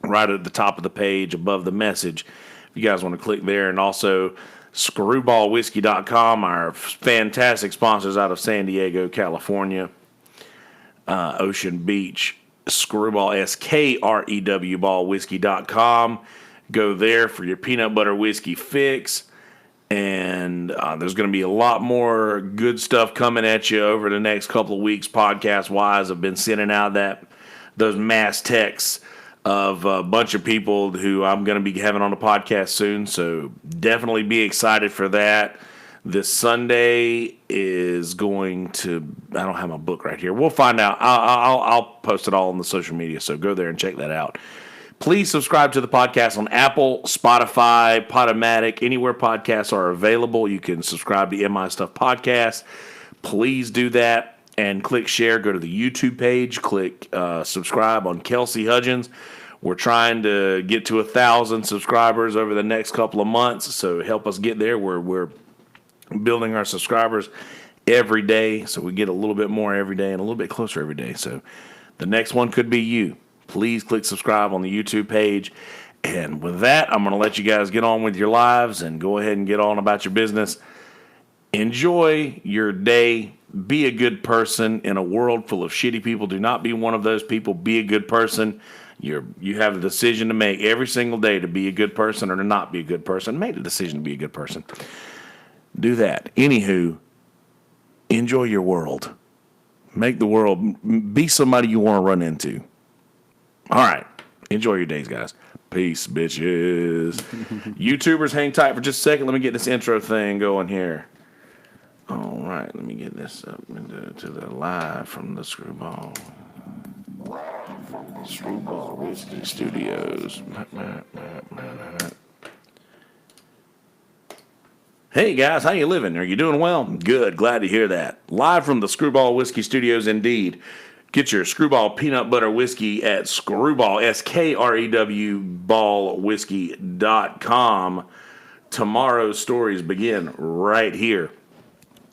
right at the top of the page above the message. If you guys want to click there, and also screwballwhiskey.com, our fantastic sponsors out of San Diego, California. Ocean Beach, Screwball, SKREW ballwhiskey.com. Go there for your peanut butter whiskey fix. And there's going to be a lot more good stuff coming at you over the next couple of weeks, podcast-wise. I've been sending out those mass texts of a bunch of people who I'm going to be having on the podcast soon. So definitely be excited for that. This Sunday is going to. I don't have my book right here. We'll find out. I'll post it all on the social media. So go there and check that out. Please subscribe to the podcast on Apple, Spotify, Podomatic, anywhere podcasts are available. You can subscribe to MI Stuff Podcast. Please do that and click share. Go to the YouTube page. Click subscribe on Kelsey Hudgens. We're trying to get to 1,000 subscribers over the next couple of months. So help us get there. We're building our subscribers every day, so we get a little bit more every day and a little bit closer every day. So the next one could be you. Please click subscribe on the YouTube page. And with that, I'm going to let you guys get on with your lives and go ahead and get on about your business. Enjoy your day. Be a good person in a world full of shitty people. Do not be one of those people. Be a good person. You have a decision to make every single day to be a good person or to not be a good person. Make the decision to be a good person. Do that. Anywho, enjoy your world. Make the world, be somebody you want to run into. All right. Enjoy your days, guys. Peace, bitches. YouTubers, hang tight for just a second. Let me get this intro thing going here. All right. Let me get this up to the live from the Screwball Whiskey Studios. Hey guys, how you living? Are you doing well? Good, glad to hear that. Live from the Screwball Whiskey Studios, indeed. Get your Screwball peanut butter whiskey at Screwball, SKREW ballwhiskey.com. Tomorrow's stories begin right here.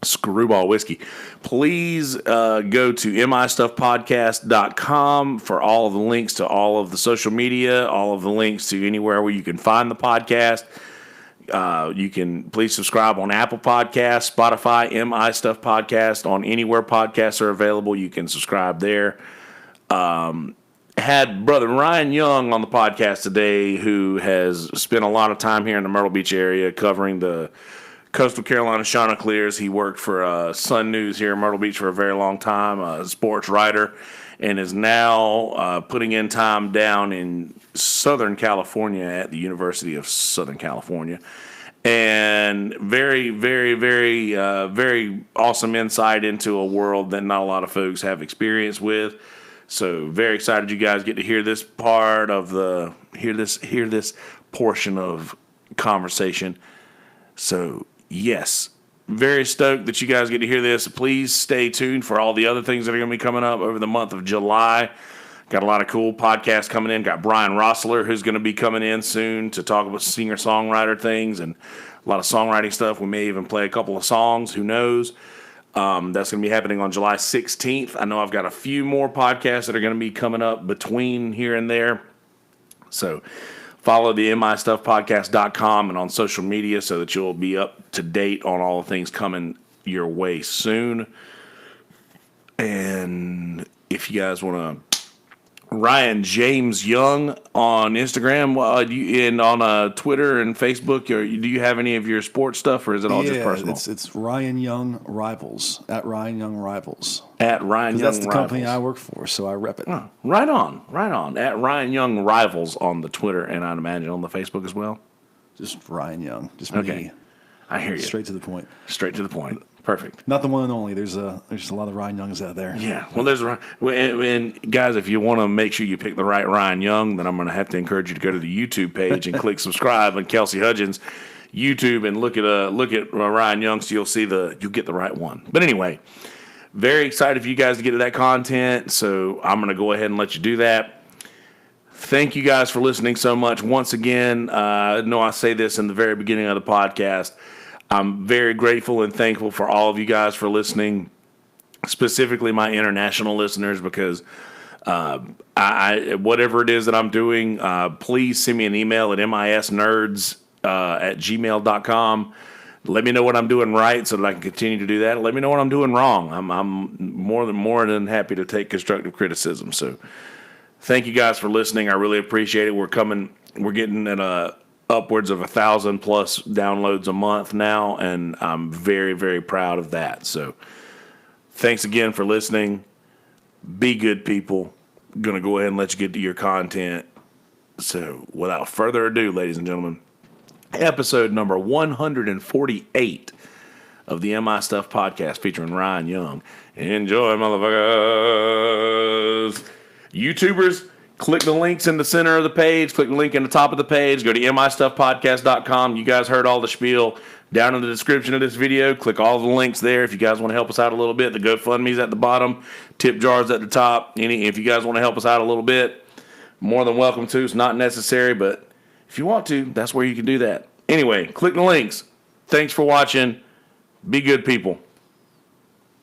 Screwball Whiskey. Please go to mistuffpodcast.com for all of the links to all of the social media, all of the links to anywhere where you can find the podcast. You can please subscribe on Apple Podcasts, Spotify, MI Stuff Podcast, on anywhere podcasts are available. You can subscribe there. Had Brother Ryan Young on the podcast today, who has spent a lot of time here in the Myrtle Beach area covering the Coastal Carolina Chanticleers. He worked for Sun News here in Myrtle Beach for a very long time, a sports writer, and is now putting in time down in Southern California at the University of Southern California. And very, very, very, very awesome insight into a world that not a lot of folks have experience with. So very excited you guys get to hear this part of hear this portion of conversation. So yes, very stoked that you guys get to hear this. Please stay tuned for all the other things that are going to be coming up over the month of July. Got a lot of cool podcasts coming in. Got Brian Rossler, who's going to be coming in soon to talk about singer-songwriter things and a lot of songwriting stuff. We may even play a couple of songs. Who knows? That's going to be happening on July 16th. I know I've got a few more podcasts that are going to be coming up between here and there. So follow the mistuffpodcast.com and on social media so that you'll be up to date on all the things coming your way soon. And if you guys want to, Ryan James Young on Instagram and on Twitter and Facebook, do you have any of your sports stuff, or is it all just personal? It's Ryan Young Rivals, at Ryan Young Rivals. At Ryan Young Rivals. That's the company I work for, so I rep it. Oh, right on. At Ryan Young Rivals on the Twitter, and I'd imagine on the Facebook as well. Just Ryan Young. Just okay. Me. I hear you. Straight to the point. Perfect. Not the one and only. There's just a lot of Ryan Youngs out there. Yeah. Well, and guys, if you want to make sure you pick the right Ryan Young, then I'm going to have to encourage you to go to the YouTube page and click subscribe on Kelsey Hudgens YouTube and look at Ryan Young, so you'll get the right one. But anyway, very excited for you guys to get to that content. So I'm going to go ahead and let you do that. Thank you guys for listening so much. Once again, I know I say this in the very beginning of the podcast. I'm very grateful and thankful for all of you guys for listening, specifically my international listeners, because I whatever it is that I'm doing, please send me an email at misnerds at gmail.com. Let me know what I'm doing right so that I can continue to do that. Let me know what I'm doing wrong. I'm more than happy to take constructive criticism. So thank you guys for listening. I really appreciate it. We're getting at upwards of 1,000 plus downloads a month now, and I'm very, very proud of that. So thanks again for listening. Be good people. Going to go ahead and let you get to your content. So without further ado, ladies and gentlemen, episode number 148 of the MI Stuff podcast featuring Ryan Young. Enjoy, motherfuckers. YouTubers, click the links in the center of the page. Click the link in the top of the page. Go to mistuffpodcast.com. You guys heard all the spiel. Down in the description of this video, click all the links there. If you guys want to help us out a little bit, the GoFundMe's at the bottom. Tip jar's at the top. If you guys want to help us out a little bit, more than welcome to. It's not necessary, but if you want to, that's where you can do that. Anyway, click the links. Thanks for watching. Be good people.